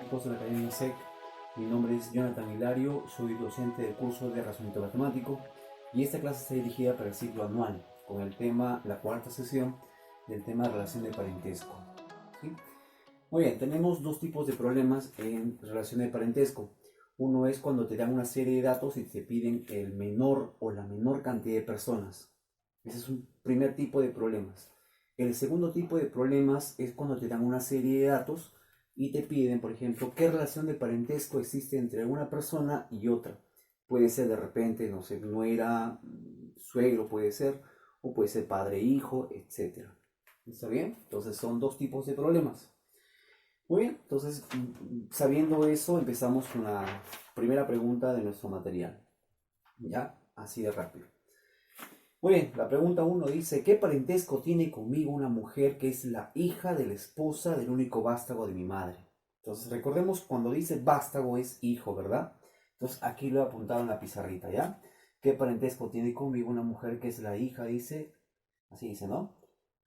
Chicos de la Academia SEC, mi nombre es Jonathan Hilario, soy docente del curso de Razonamiento Matemático y esta clase está dirigida para el ciclo anual con el tema, la cuarta sesión del tema de relación de parentesco. ¿Sí? Muy bien, tenemos dos tipos de problemas en relación de parentesco. Uno es cuando te dan una serie de datos y te piden el menor o la menor cantidad de personas. Ese es un primer tipo de problemas. El segundo tipo de problemas es cuando te dan una serie de datos y te piden, por ejemplo, qué relación de parentesco existe entre una persona y otra. Puede ser de repente, no sé, nuera, suegro puede ser, o puede ser padre, hijo, etc. ¿Está bien? Entonces son dos tipos de problemas. Muy bien, entonces sabiendo eso empezamos con la primera pregunta de nuestro material. ¿Ya? Así de rápido. Muy bien, la pregunta 1 dice, ¿qué parentesco tiene conmigo una mujer que es la hija de la esposa del único vástago de mi madre? Entonces recordemos cuando dice vástago es hijo, ¿verdad? Entonces aquí lo he apuntado en la pizarrita, ¿ya? ¿Qué parentesco tiene conmigo una mujer que es la hija, dice, así dice, ¿no?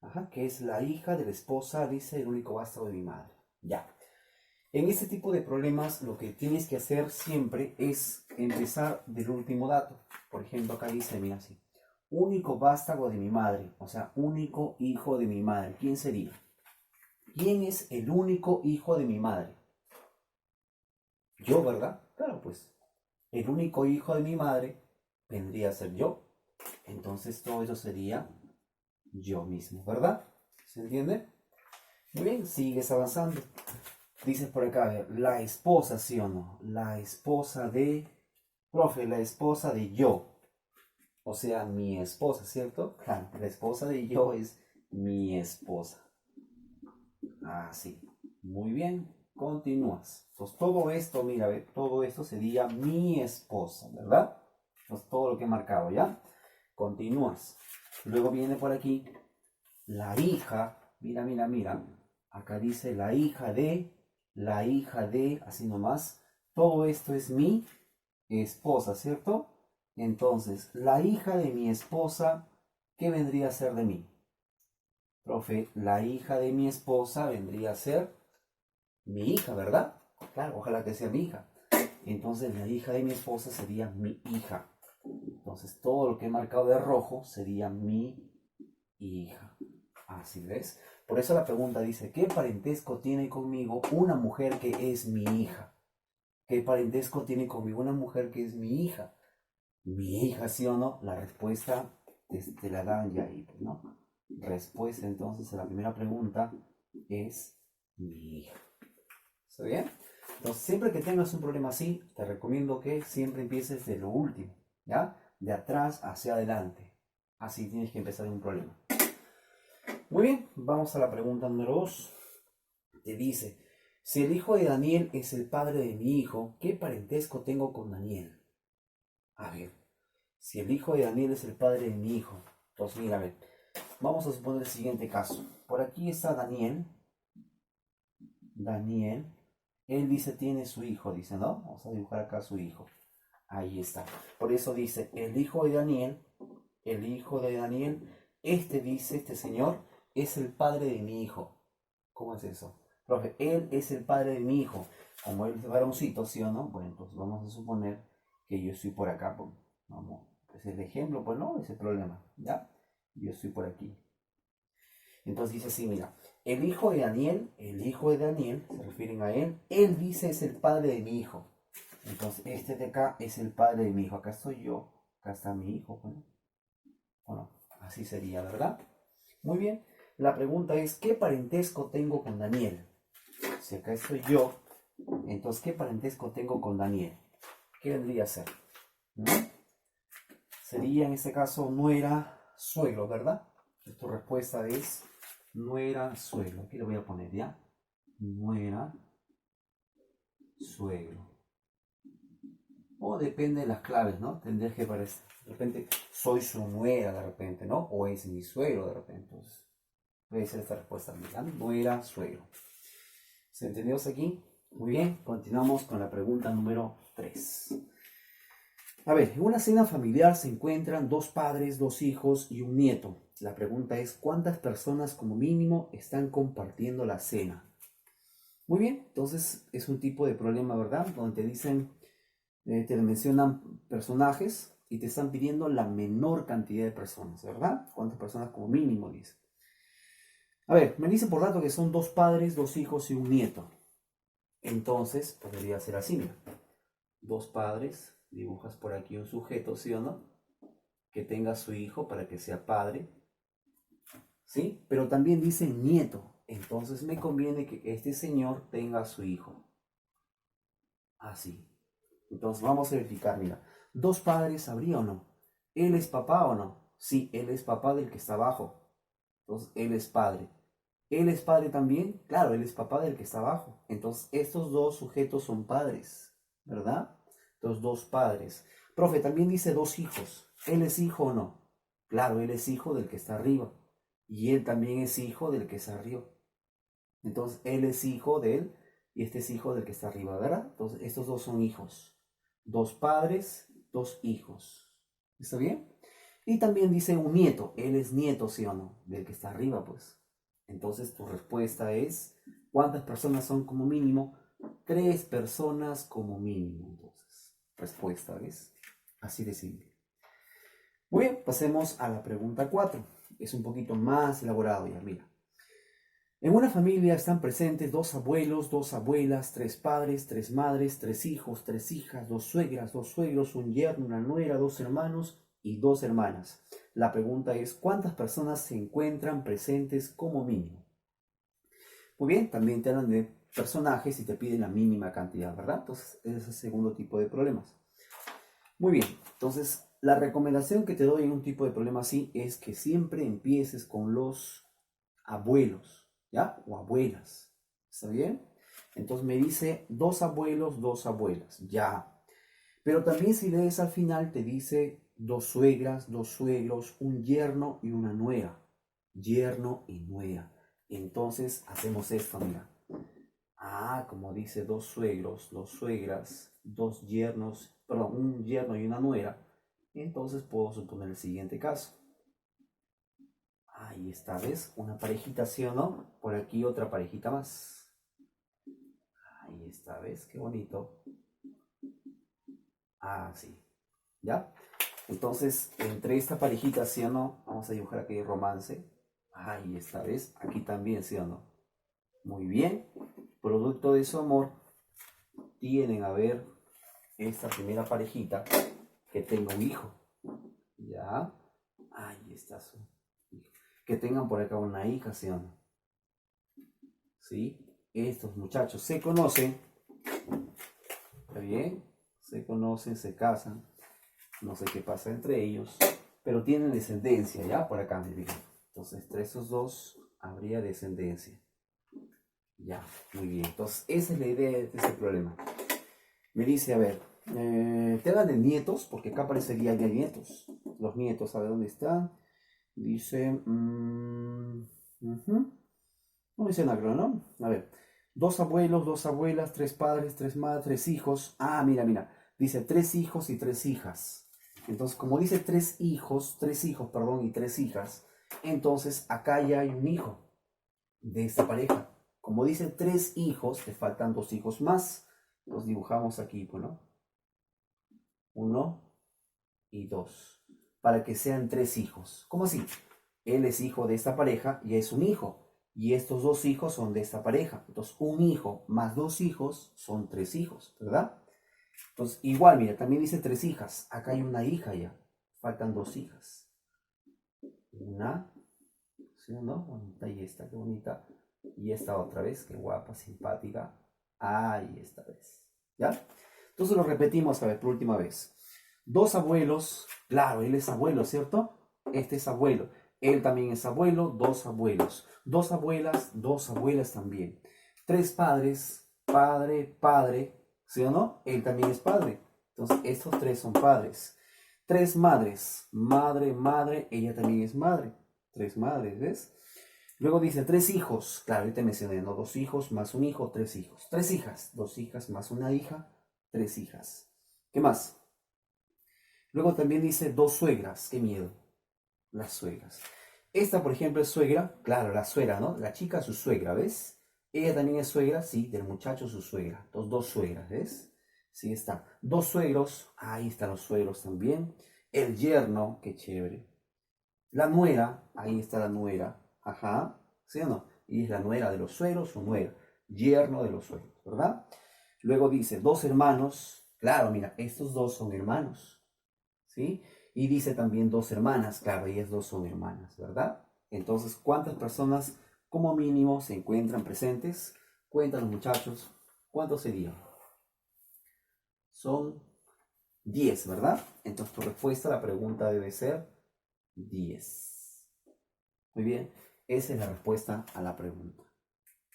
Ajá, que es la hija de la esposa, dice, el único vástago de mi madre. Ya. En este tipo de problemas lo que tienes que hacer siempre es empezar del último dato. Por ejemplo, acá dice, mira así. Único vástago de mi madre, o sea, único hijo de mi madre. ¿Quién sería? ¿Quién es el único hijo de mi madre? Yo, ¿verdad? Claro, pues. El único hijo de mi madre vendría a ser yo. Entonces todo eso sería yo mismo, ¿verdad? ¿Se entiende? Muy bien, sigues avanzando. Dices por acá, a ver, la esposa, ¿sí o no? La esposa de... Profe, la esposa de yo. O sea, mi esposa, ¿cierto? Claro, la esposa de yo es mi esposa. Así. Muy bien. Continúas. Entonces todo esto, mira, ve, todo esto sería mi esposa, ¿verdad? Entonces todo lo que he marcado, ¿ya? Continúas. Luego viene por aquí la hija. Mira, mira, mira. Acá dice la hija de, así nomás. Todo esto es mi esposa, ¿cierto? Entonces, la hija de mi esposa, ¿qué vendría a ser de mí? Profe, la hija de mi esposa vendría a ser mi hija, ¿verdad? Claro, ojalá que sea mi hija. Entonces, la hija de mi esposa sería mi hija. Entonces, todo lo que he marcado de rojo sería mi hija. Así ves. Por eso la pregunta dice, ¿qué parentesco tiene conmigo una mujer que es mi hija? ¿Qué parentesco tiene conmigo una mujer que es mi hija? Mi hija, ¿sí o no? La respuesta te la dan ya ahí, ¿no? Respuesta entonces a la primera pregunta es mi hija. ¿Está bien? Entonces, siempre que tengas un problema así, te recomiendo que siempre empieces de lo último, ¿ya? De atrás hacia adelante. Así tienes que empezar un problema. Muy bien, vamos a la pregunta número 2. Te dice, si el hijo de Daniel es el padre de mi hijo, ¿qué parentesco tengo con Daniel? A ver, si el hijo de Daniel es el padre de mi hijo, entonces mira, a ver, vamos a suponer el siguiente caso. Por aquí está Daniel. Daniel. Él dice tiene su hijo, dice, ¿no? Vamos a dibujar acá su hijo. Ahí está. Por eso dice, el hijo de Daniel, este dice, este señor, es el padre de mi hijo. ¿Cómo es eso? Profe, él es el padre de mi hijo. Como él es varoncito, ¿sí o no? Bueno, entonces vamos a suponer que yo estoy por acá. Pues, vamos, es el ejemplo, pues no, es el problema, ¿ya? Yo estoy por aquí. Entonces dice así, mira, el hijo de Daniel, se refieren a él dice es el padre de mi hijo. Entonces este de acá es el padre de mi hijo, acá estoy yo, acá está mi hijo, bueno, así sería, ¿verdad? Muy bien, la pregunta es, ¿qué parentesco tengo con Daniel? Si acá estoy yo, entonces, ¿qué parentesco tengo con Daniel? ¿Qué vendría a ser? ¿No? Sería en este caso nuera, suegro, ¿verdad? Tu respuesta es nuera, suegro. Aquí lo voy a poner, ¿ya? Nuera, suegro. O depende de las claves, ¿no? Tendrías que parecer. De repente, soy su nuera, de repente, ¿no? O es mi suegro, de repente. Entonces, puede ser esta respuesta, ¿verdad? Nuera, suegro. ¿Se entendió hasta aquí? Muy bien, continuamos con la pregunta número 3. A ver, en una cena familiar se encuentran dos padres, dos hijos y un nieto. La pregunta es, ¿cuántas personas como mínimo están compartiendo la cena? Muy bien, entonces es un tipo de problema, ¿verdad? Donde te dicen, te mencionan personajes y te están pidiendo la menor cantidad de personas, ¿verdad? ¿Cuántas personas como mínimo dice? A ver, me dice por dato que son 2 padres, 2 hijos y un nieto. Entonces podría ser así, mira. 2 padres, dibujas por aquí un sujeto, ¿sí o no? Que tenga su hijo para que sea padre, ¿sí? Pero también dice nieto. Entonces me conviene que este señor tenga a su hijo. Así. Entonces vamos a verificar, mira. 2 padres habría o no. ¿Él es papá o no? Sí, él es papá del que está abajo. Entonces él es padre. ¿Él es padre también? Claro, él es papá del que está abajo. Entonces estos 2 sujetos son padres, ¿verdad? Los 2 padres. Profe, también dice 2 hijos. ¿Él es hijo o no? Claro, él es hijo del que está arriba. Y él también es hijo del que está arriba. Entonces, él es hijo de él y este es hijo del que está arriba, ¿verdad? Entonces, estos 2 son hijos. 2 padres, 2 hijos. ¿Está bien? Y también dice un nieto. Él es nieto, ¿sí o no? Del que está arriba, pues. Entonces, tu respuesta es, ¿cuántas personas son como mínimo? 3 personas como mínimo. Entonces, respuesta, ¿ves? Así de simple. Muy bien, pasemos a la pregunta 4. Es un poquito más elaborado ya, mira. En una familia están presentes 2 abuelos, 2 abuelas, 3 padres, 3 madres, 3 hijos, 3 hijas, 2 suegras, 2 suegros, un yerno, una nuera, 2 hermanos y 2 hermanas. La pregunta es, ¿cuántas personas se encuentran presentes como mínimo? Muy bien, también te hablan de personajes y te piden la mínima cantidad, ¿verdad? Entonces, ese es el segundo tipo de problemas. Muy bien, entonces la recomendación que te doy en un tipo de problema así es que siempre empieces con los abuelos, ¿ya? O abuelas, ¿está bien? Entonces me dice 2 abuelos, 2 abuelas, ya. Pero también si lees al final te dice 2 suegras, 2 suegros, un yerno y una nuera. Yerno y nuera. Entonces hacemos esto, mira. Ah, como dice 2 suegros, 2 suegras, 2 yernos, perdón, un yerno y una nuera. Entonces puedo suponer el siguiente caso. Ahí está, ¿ves? Una parejita, ¿sí o no? Por aquí otra parejita más. Ahí está, ¿ves? Qué bonito. Ah, sí. ¿Ya? Entonces, entre esta parejita, ¿sí o no? Vamos a dibujar aquí romance. Ahí está, ¿ves? Aquí también, ¿sí o no? Muy bien. Producto de su amor, tienen a ver esta primera parejita que tenga un hijo. ¿Ya? Ahí está su hijo. Que tengan por acá una hija, ¿sí o no? ¿Sí? Estos muchachos se conocen. ¿Está bien? Se conocen, se casan. No sé qué pasa entre ellos. Pero tienen descendencia, ¿ya? Por acá me digo. Entonces, entre esos 2 habría descendencia. Ya, muy bien. Entonces, esa es la idea de ese problema. Me dice, a ver, te hablan de nietos, porque acá aparecería ya nietos. Los nietos, ¿sabe dónde están? Dice, no dice nada, creo, ¿no? A ver, 2 abuelos, 2 abuelas, 3 padres, 3 madres, 3 hijos. Ah, mira, mira. Dice 3 hijos y 3 hijas. Entonces, como dice 3 hijos, perdón, y 3 hijas, entonces acá ya hay un hijo de esta pareja. Como dice 3 hijos, te faltan 2 hijos más. Los dibujamos aquí, bueno. 1 y 2. Para que sean 3 hijos. ¿Cómo así? Él es hijo de esta pareja y es un hijo. Y estos 2 hijos son de esta pareja. Entonces, un hijo más 2 hijos son 3 hijos, ¿verdad? Entonces, igual, mira, también dice 3 hijas. Acá hay una hija ya. Faltan 2 hijas. Una, ¿sí o no? Bonita, y esta, qué bonita. Y esta otra vez, qué guapa, simpática. Ahí esta vez. ¿Ya? Entonces lo repetimos a ver por última vez. 2 abuelos, claro, él es abuelo, ¿cierto? Este es abuelo. Él también es abuelo, 2 abuelos. 2 abuelas, 2 abuelas también. 3 padres, padre, padre, ¿sí o no? Él también es padre. Entonces, estos 3 son padres. 3 madres, madre, madre, ella también es madre. 3 madres, ¿ves? Luego dice 3 hijos. Claro, yo te mencioné, ¿no? 2 hijos más un hijo, 3 hijos. 3 hijas, 2 hijas más una hija, 3 hijas. ¿Qué más? Luego también dice 2 suegras. Qué miedo. Las suegras. Esta, por ejemplo, es suegra. Claro, la suegra, ¿no? La chica, su suegra, ¿ves? Ella también es suegra, sí, del muchacho su suegra. Entonces, dos suegras, ¿ves? Sí está. Dos suegros, ahí están los suegros también. El yerno, qué chévere. La nuera, ahí está la nuera. Ajá, ¿sí o no? Y es la nuera de los suegros, su nuera. Yerno de los suegros, ¿verdad? Luego dice, dos hermanos. Claro, mira, estos dos son hermanos, ¿sí? Y dice también dos hermanas. Claro, ellas dos son hermanas, ¿verdad? Entonces, ¿cuántas personas como mínimo se encuentran presentes? Cuéntanos, muchachos. ¿Cuántos serían? Son 10, ¿verdad? Entonces, tu respuesta a la pregunta debe ser 10. Muy bien, esa es la respuesta a la pregunta.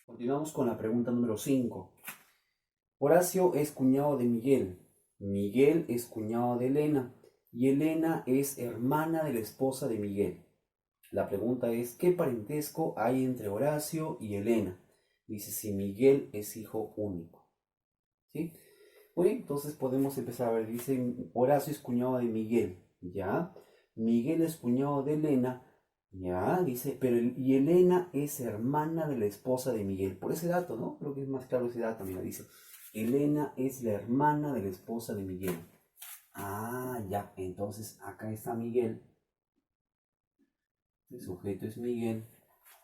Continuamos con la pregunta número 5. Horacio es cuñado de Miguel. Miguel es cuñado de Elena. Y Elena es hermana de la esposa de Miguel. La pregunta es, ¿qué parentesco hay entre Horacio y Elena? Dice si Miguel es hijo único. ¿Sí? Muy bien, entonces podemos empezar a ver. Dice, Horacio es cuñado de Miguel. ¿Ya? Miguel es cuñado de Elena. Ya, dice, pero y Elena es hermana de la esposa de Miguel. Por ese dato, ¿no? Creo que es más claro ese dato. Mira, dice, Elena es la hermana de la esposa de Miguel. Ah, ya, entonces acá está Miguel. El sujeto es Miguel.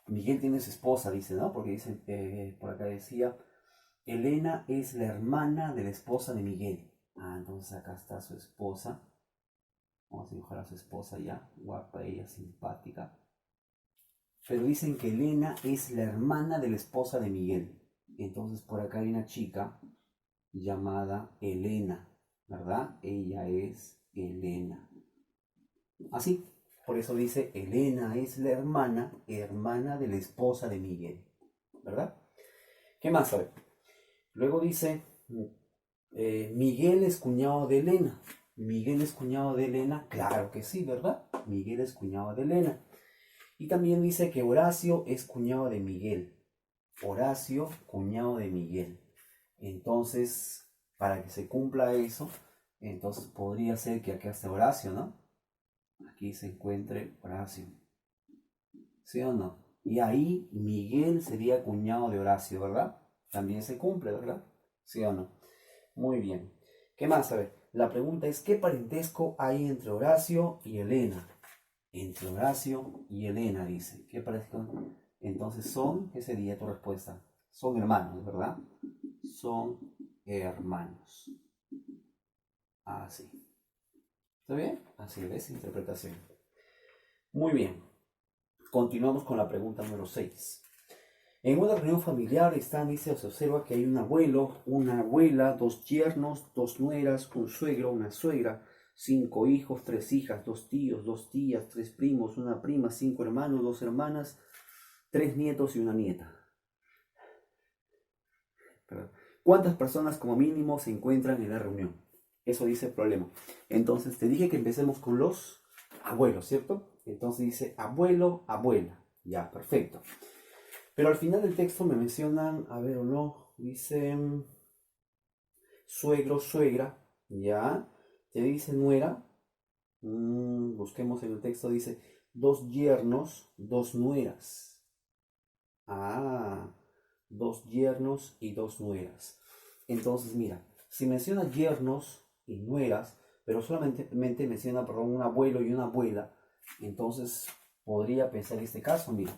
Miguel tiene su esposa, dice, ¿no? Porque dice, por acá decía, Elena es la hermana de la esposa de Miguel. Ah, entonces acá está su esposa. Vamos a dibujar a su esposa ya. Guapa ella, simpática. Pero dicen que Elena es la hermana de la esposa de Miguel. Entonces por acá hay una chica llamada Elena, ¿verdad? Ella es Elena. Así, por eso dice Elena es la hermana de la esposa de Miguel, ¿verdad? ¿Qué más? A ver. Luego dice, Miguel es cuñado de Elena. Miguel es cuñado de Elena, claro que sí, ¿verdad? Miguel es cuñado de Elena. Y también dice que Horacio es cuñado de Miguel. Horacio, cuñado de Miguel. Entonces, para que se cumpla eso, entonces podría ser que acá esté Horacio, ¿no? Aquí se encuentre Horacio. ¿Sí o no? Y ahí Miguel sería cuñado de Horacio, ¿verdad? También se cumple, ¿verdad? ¿Sí o no? Muy bien. ¿Qué más? A ver, la pregunta es, ¿qué parentesco hay entre Horacio y Elena? Entre Horacio y Elena, dice. ¿Qué parentesco? Entonces son, ¿qué sería tu respuesta? Son hermanos, ¿verdad? Son hermanos. Así. ¿Está bien? Así es, interpretación. Muy bien. Continuamos con la pregunta número 6. En una reunión familiar dice, se observa que hay un abuelo, una abuela, dos yernos, dos nueras, un suegro, una suegra, 5 hijos, 3 hijas, 2 tíos, 2 tías, 3 primos, una prima, 5 hermanos, 2 hermanas, 3 nietos y una nieta. ¿Cuántas personas como mínimo se encuentran en la reunión? Eso dice el problema. Entonces te dije que empecemos con los abuelos, ¿cierto? Entonces dice abuelo, abuela. Ya, perfecto. Pero al final del texto me mencionan, a ver o no, dice suegro, suegra, ya. Te dice nuera. Busquemos en el texto, dice dos yernos, dos nueras. Ah, dos yernos y dos nueras. Entonces, mira, si menciona yernos y nueras, pero solamente menciona, perdón, un abuelo y una abuela, entonces podría pensar este caso, mira.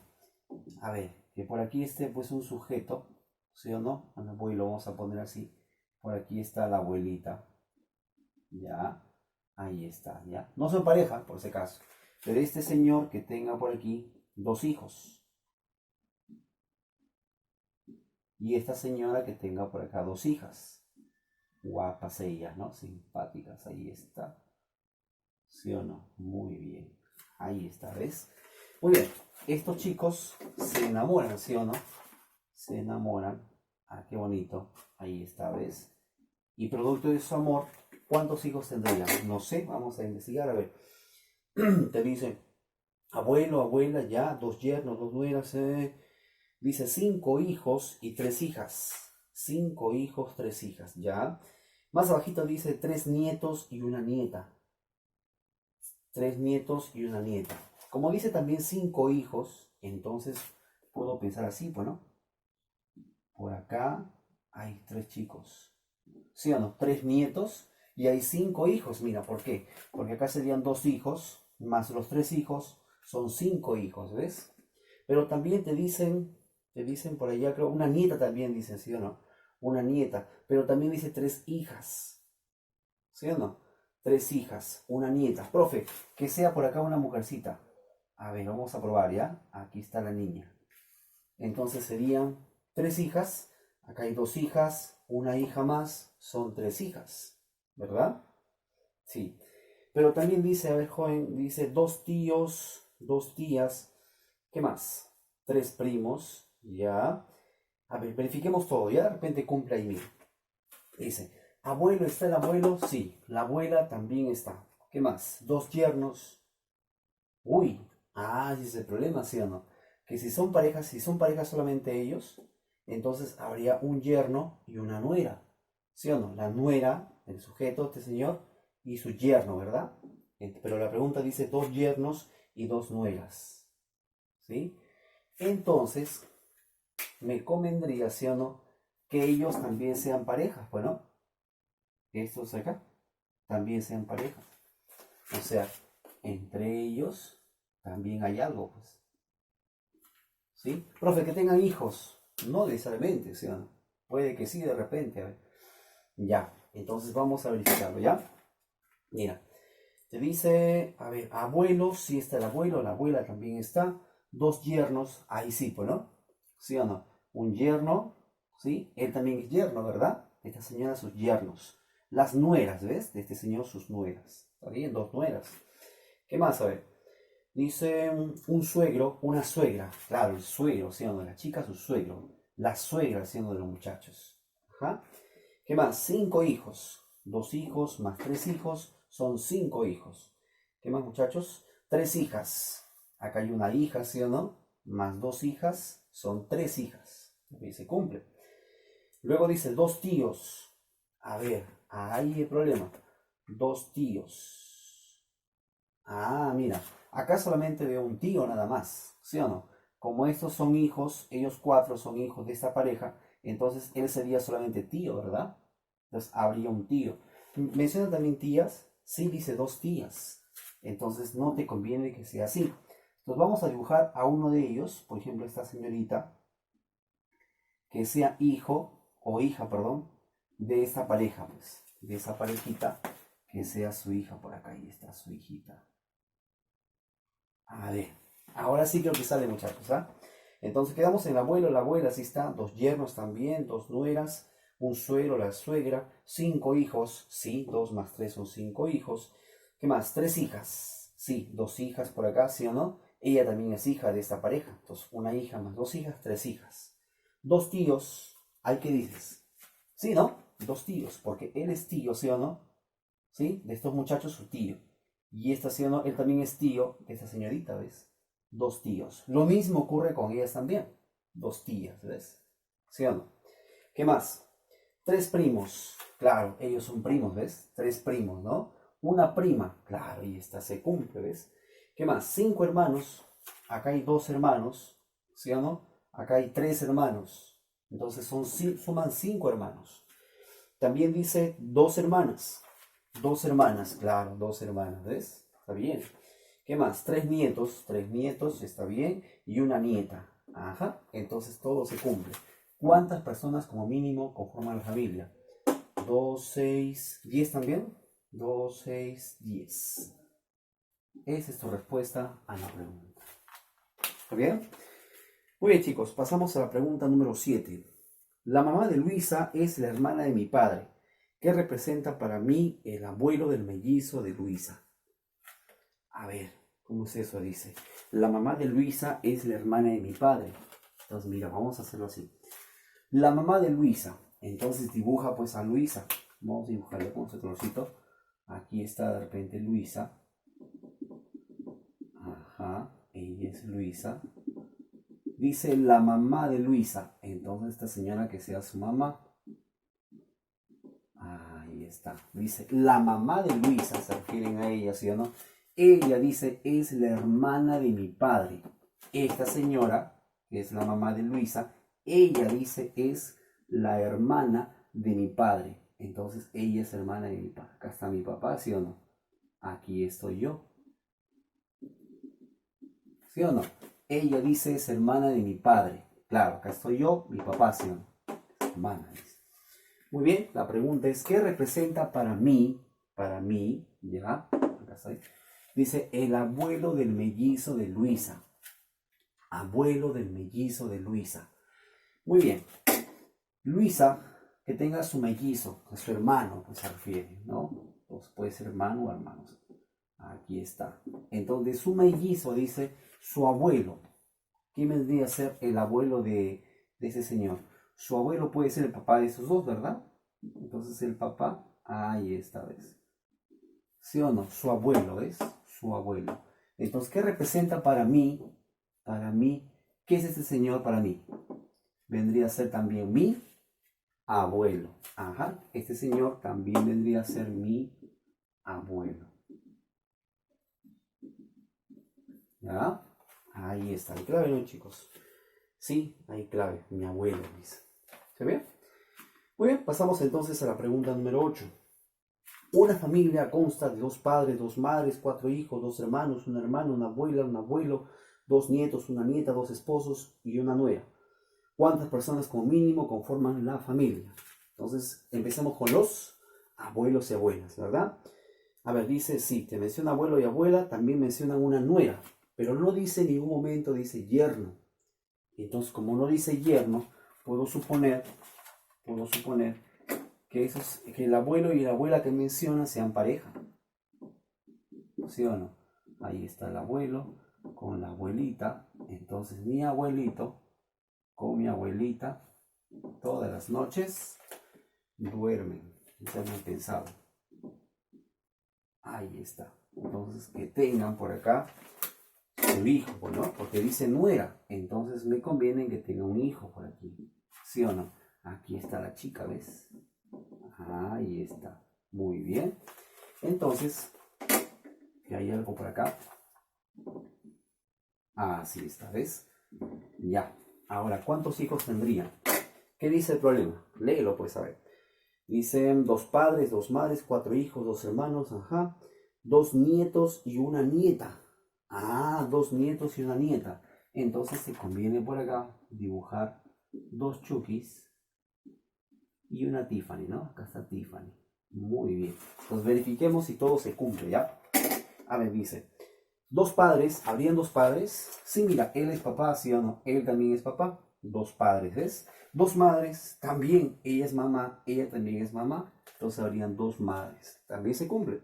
A ver, que por aquí esté pues un sujeto, ¿sí o no? Un abuelo, vamos a poner así. Por aquí está la abuelita. Ya, ahí está, ya. No son pareja, por ese caso. Pero este señor que tenga por aquí dos hijos. Y esta señora que tenga por acá dos hijas. Guapas ellas, ¿no? Simpáticas, ahí está. ¿Sí o no? Muy bien. Ahí está, ¿ves? Muy bien. Estos chicos se enamoran, ¿sí o no? Se enamoran. Ah, qué bonito. Ahí está, ¿ves? Y producto de su amor, ¿cuántos hijos tendrían? No sé, vamos a investigar, a ver. Te dice, abuelo, abuela, ya, dos yernos, dos nueras, dice 5 hijos y 3 hijas. 5 hijos, 3 hijas, ya. Más abajito dice 3 nietos y una nieta. 3 nietos y una nieta. Como dice también 5 hijos, entonces puedo pensar así, pues, ¿no? por acá hay 3 chicos. ¿Sí o no? 3 nietos y hay 5 hijos. Mira, ¿por qué? Porque acá serían 2 hijos más los 3 hijos, son 5 hijos, ¿ves? Pero también te dicen por allá, creo, una nieta también dicen, ¿sí o no? Una nieta, pero también dice 3 hijas, ¿sí o no? 3 hijas, una nieta. Profe, que sea por acá una mujercita. A ver, vamos a probar, ¿ya? Aquí está la niña. Entonces serían 3 hijas, acá hay 2 hijas, una hija más, son 3 hijas, ¿verdad? Sí. Pero también dice, a ver, joven, dice 2 tíos, 2 tías, ¿qué más? 3 primos, ya. A ver, verifiquemos todo, ya de repente cumple ahí, mira. Dice, abuelo, ¿está el abuelo? Sí, la abuela también está. ¿Qué más? 2 yernos. Uy, ese es el problema, ¿sí o no? Que si son parejas solamente ellos, entonces habría un yerno y una nuera, ¿sí o no? La nuera, el sujeto, este señor, y su yerno, ¿verdad? Pero la pregunta dice 2 yernos y 2 nueras, ¿sí? Entonces, me convendría, ¿sí o no? Que ellos también sean parejas, bueno, estos acá también sean parejas. O sea, entre ellos también hay algo, pues. ¿Sí? Profe, que tengan hijos. No necesariamente, ¿sí o no? Puede que sí, de repente. A ver. Ya, entonces vamos a verificarlo, ¿ya? Mira, te dice, a ver, abuelo, sí está el abuelo, la abuela también está. 2 yernos, ahí sí, pues, ¿no? ¿Sí o no? Un yerno, ¿sí? Él también es yerno, ¿verdad? Esta señora sus yernos. Las nueras, ¿ves? De este señor sus nueras. ¿Está bien? 2 nueras. ¿Qué más? A ver. Dice un suegro, una suegra. Claro, el suegro, siendo de la chica, su suegro. La suegra, siendo de los muchachos. Ajá. ¿Qué más? 5 hijos. 2 hijos más 3 hijos son 5 hijos. ¿Qué más, muchachos? 3 hijas. Acá hay una hija, ¿sí o no? Más 2 hijas son 3 hijas. Y se cumple. Luego dice 2 tíos. A ver, ahí el problema. 2 tíos. Mira, acá solamente veo un tío nada más, ¿sí o no? Como estos son hijos, ellos 4 son hijos de esta pareja, entonces él sería solamente tío, ¿verdad? Entonces habría un tío. Menciona también tías, sí dice 2 tías, entonces no te conviene que sea así. Entonces vamos a dibujar a uno de ellos, por ejemplo esta señorita, que sea hijo o hija, perdón, de esta pareja, pues, de esa parejita, que sea su hija por acá, ahí está su hijita. A ver, ahora sí creo que sale, muchachos, ¿ah? Entonces quedamos en el abuelo, la abuela, sí está, 2 yernos también, 2 nueras, un suegro, la suegra, 5 hijos, sí, 2 más 3 son 5 hijos. ¿Qué más? 3 hijas, sí, 2 hijas por acá, ¿sí o no? Ella también es hija de esta pareja, entonces una hija más 2 hijas, 3 hijas. 2 tíos, ¿hay qué dices? Sí, ¿no? 2 tíos, porque él es tío, ¿sí o no? ¿Sí? De estos muchachos, su tío. Y esta, ¿sí o no? Él también es tío de esta señorita, ¿ves? 2 tíos. Lo mismo ocurre con ellas también. 2 tías, ¿ves? ¿Sí o no? ¿Qué más? 3 primos. Claro, ellos son primos, ¿ves? 3 primos, ¿no? Una prima. Claro, y esta se cumple, ¿ves? ¿Qué más? 5 hermanos. Acá hay 2 hermanos. ¿Sí o no? Acá hay 3 hermanos. Entonces suman 5 hermanos. También dice 2 hermanas. 2 hermanas, claro, 2 hermanas, ¿ves? Está bien. ¿Qué más? 3 nietos, está bien, y una nieta. Ajá, entonces todo se cumple. ¿Cuántas personas como mínimo conforman la familia? 2, 6, 10 también. 2, 6, 10. Esa es tu respuesta a la pregunta. ¿Está bien? Muy bien, chicos, pasamos a la pregunta número 7. La mamá de Luisa es la hermana de mi padre. ¿Qué representa para mí el abuelo del mellizo de Luisa? A ver, ¿cómo es eso? Dice, la mamá de Luisa es la hermana de mi padre. Entonces, mira, vamos a hacerlo así. La mamá de Luisa. Entonces dibuja pues a Luisa. Vamos a dibujarle con ese trocito. Aquí está de repente Luisa. Ajá, ella es Luisa. Dice la mamá de Luisa. Entonces esta señora que sea su mamá. Ahí está. Dice la mamá de Luisa. Se refieren a ella, ¿sí o no? Ella dice es la hermana de mi padre. Esta señora, que es la mamá de Luisa, ella dice es la hermana de mi padre. Entonces ella es hermana de mi padre. Acá está mi papá, ¿sí o no? Aquí estoy yo. ¿Sí o no? Ella dice es hermana de mi padre. Claro, acá estoy yo, mi papá, ¿sí o no? Hermana, dice. Muy bien, la pregunta es, ¿qué representa para mí? Para mí, ¿ya? Acá estoy. Dice, el abuelo del mellizo de Luisa. Abuelo del mellizo de Luisa. Muy bien. Luisa, que tenga su mellizo, a su hermano, pues se refiere, ¿no? Pues puede ser hermano o hermanos. Aquí está. Entonces, su mellizo dice su abuelo. ¿Quién vendría a ser el abuelo de ese señor? Su abuelo puede ser el papá de esos dos, ¿verdad? Entonces, el papá, ahí está, ¿ves? ¿Sí o no? Su abuelo, ¿ves? Su abuelo. Entonces, ¿qué representa para mí? Para mí, ¿qué es este señor para mí? Vendría a ser también mi abuelo. Ajá, este señor también vendría a ser mi abuelo. ¿Ya? Ahí está. ¿Hay clave, no, chicos? Sí, hay clave. Mi abuelo, dice. ¿Se ve? Muy bien, pasamos entonces a la pregunta número 8. Una familia consta de 2 padres, 2 madres, 4 hijos, 2 hermanos, un hermano, una abuela, un abuelo, 2 nietos, una nieta, 2 esposos y una nuera. ¿Cuántas personas como mínimo conforman la familia? Entonces, empecemos con los abuelos y abuelas, ¿verdad? A ver, dice, sí, te menciona abuelo y abuela, también mencionan una nuera, pero no dice en ningún momento, dice yerno. Entonces, como no dice yerno, puedo suponer que el abuelo y la abuela que menciona sean pareja. ¿Sí o no? Ahí está el abuelo con la abuelita. Entonces, mi abuelito con mi abuelita todas las noches duermen. Ya me he pensado. Ahí está. Entonces, que tengan por acá su hijo, ¿no? Porque dice nuera. Entonces, me conviene que tenga un hijo por aquí. ¿Sí o no? Aquí está la chica, ¿ves? Ahí está. Muy bien. Entonces, que hay algo por acá. Así está, ¿ves? Ya. Ahora, ¿cuántos hijos tendría? ¿Qué dice el problema? Léelo, pues, a ver. Dicen 2 padres, 2 madres, 4 hijos, 2 hermanos, ajá. 2 nietos y una nieta. 2 nietos y una nieta. Entonces se conviene por acá dibujar 2 Chukis y una Tiffany, ¿no? Acá está Tiffany. Muy bien. Entonces verifiquemos si todo se cumple, ¿ya? A ver, dice. 2 padres, ¿habrían 2 padres? Sí, mira, él es papá, ¿sí o no? Él también es papá. 2 padres, ¿ves? 2 madres, también ella es mamá, ella también es mamá. Entonces habrían 2 madres. También se cumple.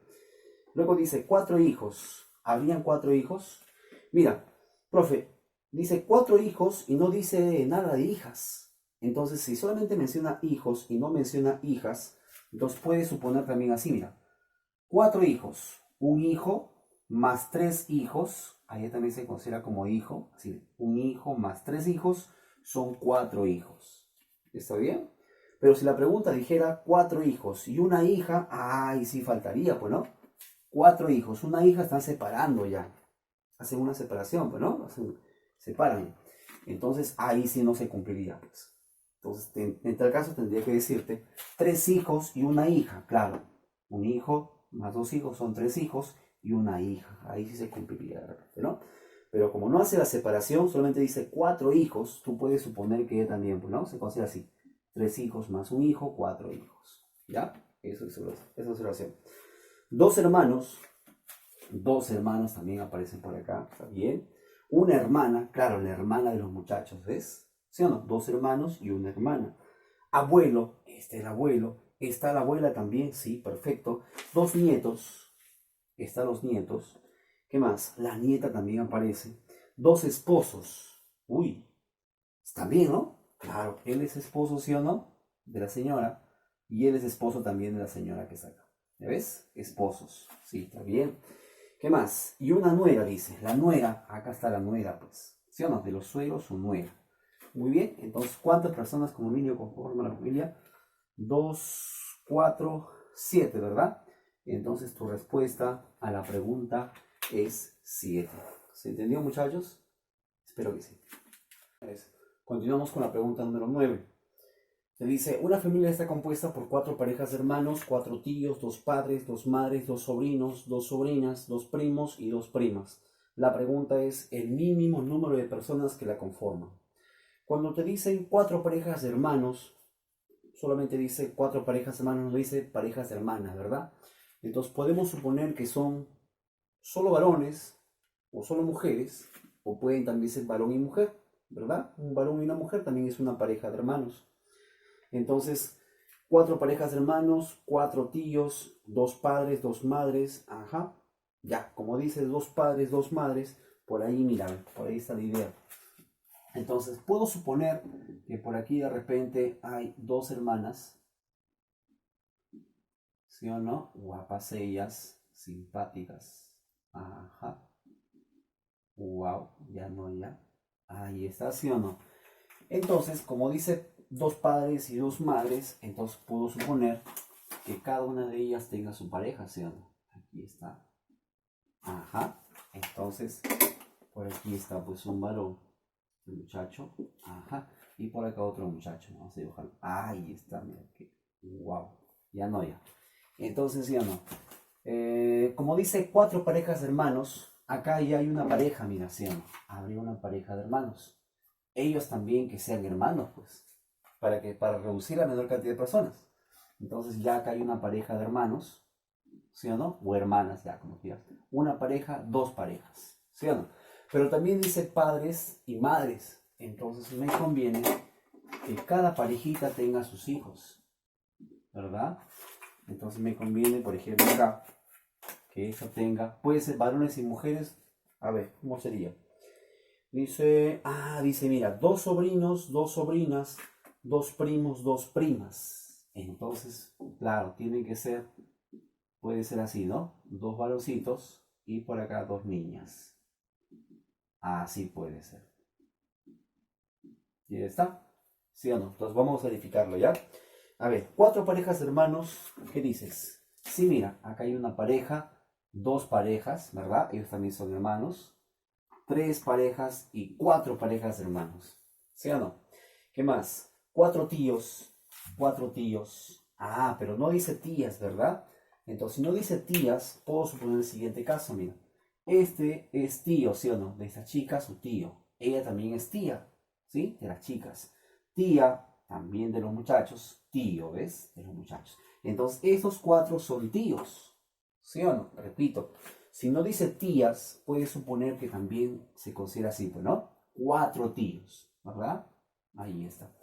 Luego dice 4 hijos. ¿Habrían 4 hijos? Mira, profe, dice 4 hijos y no dice nada de hijas. Entonces, si solamente menciona hijos y no menciona hijas, entonces puede suponer también así, mira. 4 hijos. Un hijo más 3 hijos. Ahí también se considera como hijo. Así, un hijo más 3 hijos son 4 hijos. ¿Está bien? Pero si la pregunta dijera 4 hijos y una hija, ahí sí faltaría, pues, ¿no? 4 hijos, una hija están separando ya. Hacen una separación, pues, ¿no? Separan. Entonces ahí sí no se cumpliría, pues. Entonces, en tal caso tendría que decirte 3 hijos y una hija, claro. Un hijo más 2 hijos son 3 hijos y una hija. Ahí sí se cumpliría de repente, ¿no? Pero como no hace la separación, solamente dice 4 hijos, tú puedes suponer que también, pues, ¿no? Se considera así. 3 hijos más un hijo, 4 hijos. ¿Ya? Eso es observación. 2 hermanos también aparecen por acá, ¿está bien? Una hermana, claro, la hermana de los muchachos, ¿ves? ¿Sí o no? 2 hermanos y una hermana. Abuelo, este es el abuelo. Está la abuela también, sí, perfecto. 2 nietos, están los nietos. ¿Qué más? La nieta también aparece. 2 esposos. Uy, está bien, ¿no? Claro, él es esposo, ¿sí o no? De la señora. Y él es esposo también de la señora que está acá. ¿Ya ves? Esposos. Sí, está bien. ¿Qué más? Y una nuera, dice. La nuera, acá está la nuera, pues. ¿Sí o no? De los suegros, su nuera. Muy bien. Entonces, ¿cuántas personas como mínimo conforman la familia? 2, 4, 7, ¿verdad? Entonces, tu respuesta a la pregunta es 7. ¿Se entendió, muchachos? Espero que sí. Continuamos con la pregunta número 9. Se dice, una familia está compuesta por 4 parejas de hermanos, 4 tíos, 2 padres, 2 madres, 2 sobrinos, 2 sobrinas, 2 primos y 2 primas. La pregunta es el mínimo número de personas que la conforman. Cuando te dicen 4 parejas de hermanos, solamente dice 4 parejas de hermanos, no dice parejas de hermanas, ¿verdad? Entonces podemos suponer que son solo varones o solo mujeres, o pueden también ser varón y mujer, ¿verdad? Un varón y una mujer también es una pareja de hermanos. Entonces, 4 parejas de hermanos, 4 tíos, 2 padres, 2 madres, ajá. Ya, como dice 2 padres, 2 madres, por ahí, mira, por ahí está la idea. Entonces, puedo suponer que por aquí de repente hay 2 hermanas, ¿sí o no? Guapas ellas, simpáticas. Ajá. Wow, ya no, ya. Ahí está, ¿sí o no? Entonces, como dice 2 padres y 2 madres, entonces puedo suponer que cada una de ellas tenga su pareja, ¿sí o no? Aquí está. Ajá. Entonces, por aquí está pues un varón, un muchacho. Ajá. Y por acá otro muchacho. Vamos a dibujar. Ahí está, mira que. Wow. Ya no, ya. Entonces, ¿sí o no? Como dice 4 parejas de hermanos, acá ya hay una pareja, mira, ¿sí o no? Habría una pareja de hermanos. Ellos también que sean hermanos, pues, para reducir la menor cantidad de personas. Entonces ya acá hay una pareja de hermanos, ¿sí o no? O hermanas, ya como quieras. Una pareja, 2 parejas, ¿sí o no? Pero también dice padres y madres. Entonces me conviene que cada parejita tenga sus hijos, ¿verdad? Entonces me conviene, por ejemplo, acá, que esta tenga, puede ser varones y mujeres. A ver, ¿cómo sería? Dice, mira, 2 sobrinos, 2 sobrinas, 2 primos, 2 primas. Entonces, claro, tiene que ser, puede ser así, ¿no? 2 varoncitos y por acá 2 niñas. Así puede ser. ¿Y ya está? ¿Sí o no? Entonces vamos a verificarlo, ¿ya? A ver, 4 parejas de hermanos, ¿qué dices? Sí, mira, acá hay una pareja, 2 parejas, ¿verdad? Ellos también son hermanos. 3 parejas y 4 parejas de hermanos. ¿Sí o no? ¿Qué más? 4 tíos. 4 tíos. Ah, pero no dice tías, ¿verdad? Entonces, si no dice tías, puedo suponer el siguiente caso, mira. Este es tío, ¿sí o no? De esta chica, su tío. Ella también es tía, ¿sí? De las chicas. Tía, también de los muchachos. Tío, ¿ves? De los muchachos. Entonces, estos 4 son tíos. ¿Sí o no? Repito, si no dice tías, puede suponer que también se considera así, pues, ¿no? 4 tíos, ¿verdad? Ahí está.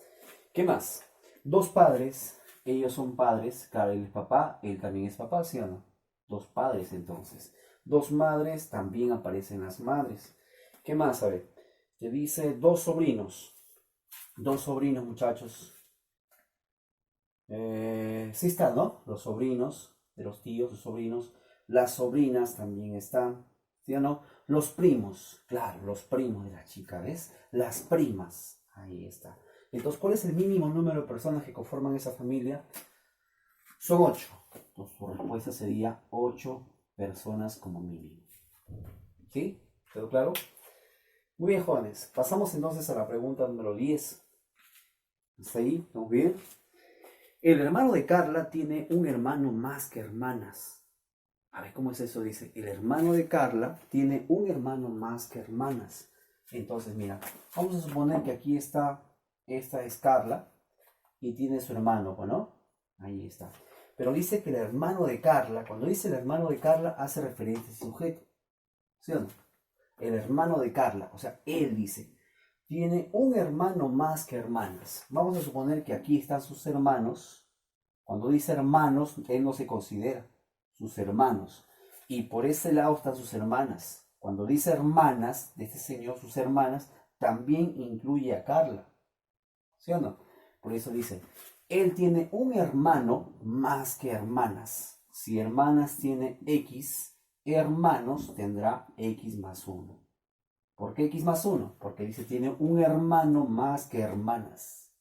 ¿Qué más? 2 padres, ellos son padres, claro, él es papá, él también es papá, ¿sí o no? 2 padres entonces. 2 madres, también aparecen las madres. ¿Qué más? A ver, te dice 2 sobrinos. 2 sobrinos, muchachos. Sí están, ¿no? Los sobrinos de los tíos, los sobrinos. Las sobrinas también están, ¿sí o no? Los primos, claro, los primos de la chica, ¿ves? Las primas, ahí está. Entonces, ¿cuál es el mínimo número de personas que conforman esa familia? Son 8. Entonces, tu respuesta sería 8 personas como mínimo. ¿Sí? ¿Quedó claro? Muy bien, jóvenes. Pasamos entonces a la pregunta número 10. ¿Está ahí? ¿Estamos bien? El hermano de Carla tiene un hermano más que hermanas. A ver, ¿cómo es eso? Dice, el hermano de Carla tiene un hermano más que hermanas. Entonces, mira, vamos a suponer que aquí está, esta es Carla y tiene su hermano, ¿no? Ahí está. Pero dice que el hermano de Carla, cuando dice el hermano de Carla, hace referencia a ese sujeto. ¿Sí o no? El hermano de Carla, o sea, él dice, tiene un hermano más que hermanas. Vamos a suponer que aquí están sus hermanos. Cuando dice hermanos, él no se considera sus hermanos. Y por ese lado están sus hermanas. Cuando dice hermanas de este señor, sus hermanas, también incluye a Carla. ¿Sí o no? Por eso dice, él tiene un hermano más que hermanas. Si hermanas tiene X, hermanos tendrá X más 1. ¿Por qué X más 1? Porque dice, tiene un hermano más que hermanas.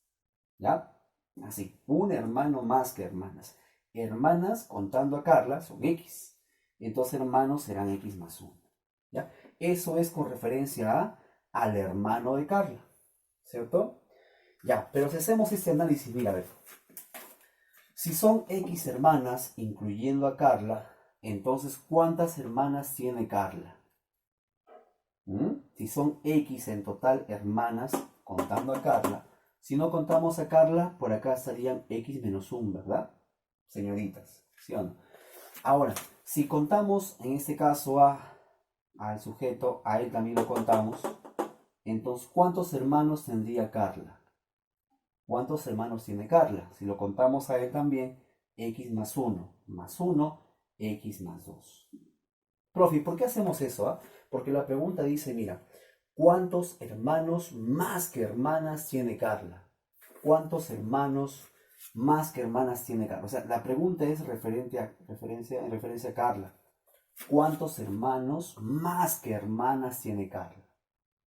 ¿Ya? Así, un hermano más que hermanas. Hermanas, contando a Carla, son X. Entonces hermanos serán X más 1. ¿Ya? Eso es con referencia al hermano de Carla. ¿cierto? Ya, pero si hacemos este análisis, mira, a ver. Si son X hermanas, incluyendo a Carla, entonces, ¿cuántas hermanas tiene Carla? Si son X en total hermanas, contando a Carla, si no contamos a Carla, por acá estarían X menos 1, ¿verdad? Señoritas, ¿sí o no? Ahora, si contamos en este caso al sujeto, a él también lo contamos, entonces, ¿cuántos hermanos tendría Carla? ¿Cuántos hermanos tiene Carla? Si lo contamos a él también, X más 1, más 1, X más 2. Profe, ¿por qué hacemos eso? Porque la pregunta dice, mira, ¿cuántos hermanos más que hermanas tiene Carla? ¿Cuántos hermanos más que hermanas tiene Carla? O sea, la pregunta es en referencia a Carla. ¿Cuántos hermanos más que hermanas tiene Carla?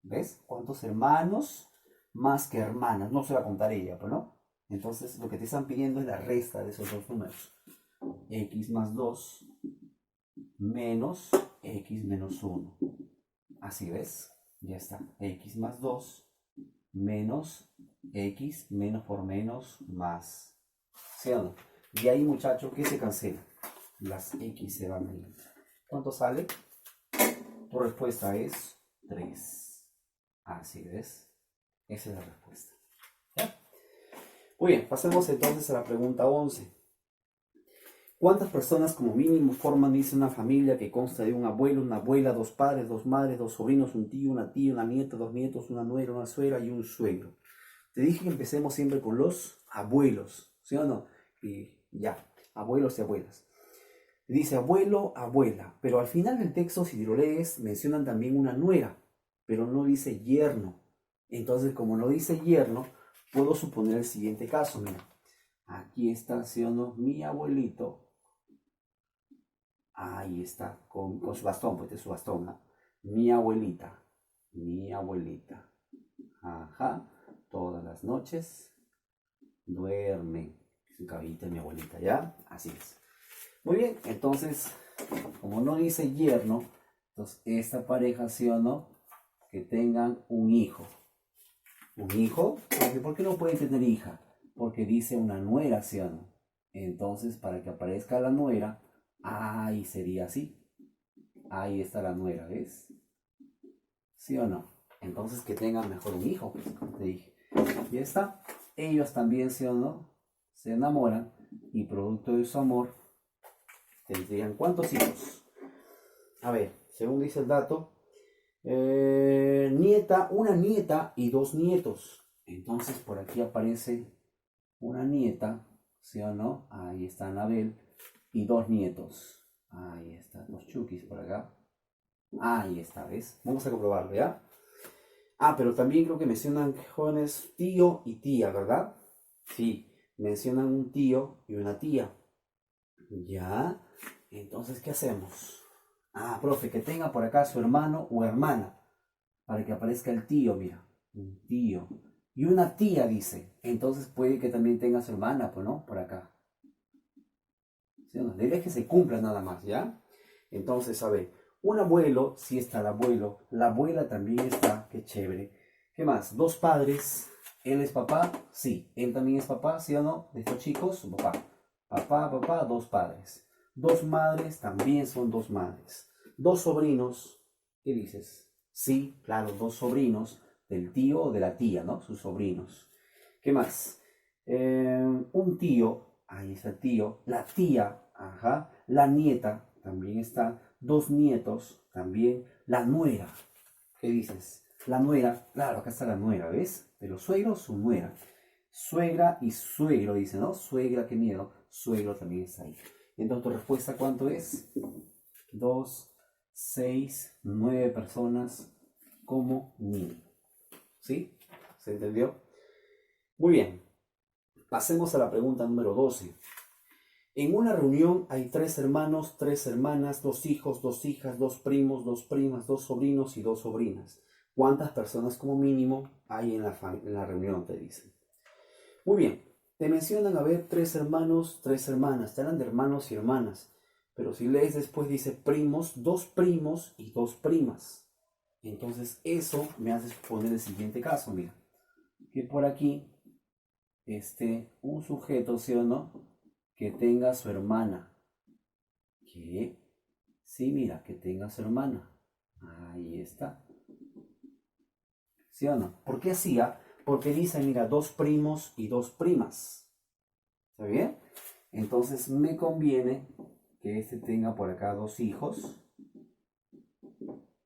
¿Ves? ¿Cuántos hermanos más que hermanas? No se va a contar ella, pero no. Entonces, lo que te están pidiendo es la resta de esos dos números. X más 2 menos X menos 1. Así ves, ya está. X más 2 menos X menos por menos más. ¿Sí o no? Y ahí, muchachos, ¿qué se cancela? Las X se van a ir. ¿Cuánto sale? Tu respuesta es 3. Así ves. Esa es la respuesta. ¿Ya? Muy bien, pasemos entonces a la pregunta 11. ¿Cuántas personas como mínimo forman, dice, una familia que consta de un abuelo, una abuela, dos padres, dos madres, dos sobrinos, un tío, una tía, una nieta, dos nietos, una nuera, una suegra y un suegro? Te dije que empecemos siempre con los abuelos, ¿sí o no? Y ya, abuelos y abuelas. Dice abuelo, abuela, pero al final del texto, si lo lees, mencionan también una nuera, pero no dice yerno. Entonces, como no dice yerno, puedo suponer el siguiente caso, mira. Aquí está, ¿sí o no? Mi abuelito. Ahí está, con su bastón, pues es su bastón, ¿no? Mi abuelita, mi abuelita. Ajá, todas las noches duerme. Su cabita mi abuelita, ¿ya? Así es. Muy bien, entonces, como no dice yerno, entonces esta pareja, ¿sí o no? Que tengan un hijo. ¿Un hijo? ¿Por qué no puede tener hija? Porque dice una nuera, ¿sí o no? Entonces, para que aparezca la nuera, ahí sería así. Ahí está la nuera, ¿ves? ¿Sí o no? Entonces que tengan mejor un hijo, pues, como te dije. Ya está. Ellos también, ¿sí o no? Se enamoran y producto de su amor tendrían ¿cuántos hijos? A ver, según dice el dato, una nieta y dos nietos. Entonces por aquí aparece una nieta, ¿sí o no? Ahí está Anabel y dos nietos. Ahí están los chukis por acá. Ahí está, ¿ves? Vamos a comprobarlo, ¿ya? Pero también creo que mencionan jóvenes tío y tía, ¿verdad? Sí, mencionan un tío y una tía. ¿Ya? Entonces, ¿qué hacemos? Profe, que tenga por acá su hermano o hermana, para que aparezca el tío, mira. Un tío. Y una tía, dice. Entonces puede que también tenga su hermana, pues, ¿no? Por acá. ¿Sí o no? La idea es que se cumpla nada más, ¿ya? Entonces, a ver. Un abuelo, sí está el abuelo. La abuela también está, qué chévere. ¿Qué más? Dos padres. ¿Él es papá? Sí. ¿Él también es papá? ¿Sí o no? De estos chicos, su papá. Papá, dos padres. Dos madres, también son dos madres. Dos sobrinos, ¿qué dices? Sí, claro, dos sobrinos del tío o de la tía, ¿no? Sus sobrinos. ¿Qué más? Un tío, ahí está el tío. La tía, ajá. La nieta, también está. Dos nietos, también. La nuera, ¿qué dices? La nuera, claro, acá está la nuera, ¿ves? De los suegros, su nuera. Suegra y suegro, dice, ¿no? Suegra, qué miedo. Suegro también está ahí. Entonces, ¿tu respuesta cuánto es? 2, 6, 9 personas como mínimo. ¿Sí? ¿Se entendió? Muy bien. Pasemos a la pregunta número 12. En una reunión hay 3 hermanos, 3 hermanas, 2 hijos, 2 hijas, 2 primos, 2 primas, 2 sobrinos y 2 sobrinas. ¿Cuántas personas como mínimo hay en la reunión? Te dicen. Muy bien. Te mencionan a ver 3 hermanos, 3 hermanas. Te hablan de hermanos y hermanas. Pero si lees después dice primos, 2 primos y 2 primas. Entonces eso me hace poner el siguiente caso, mira. que por aquí esté un sujeto, ¿sí o no? Que tenga su hermana. Que, sí, mira, que tenga su hermana. Ahí está. ¿Sí o no? ¿Por qué hacía? Porque dice, mira, dos primos y dos primas. ¿Está bien? Entonces me conviene que este tenga por acá dos hijos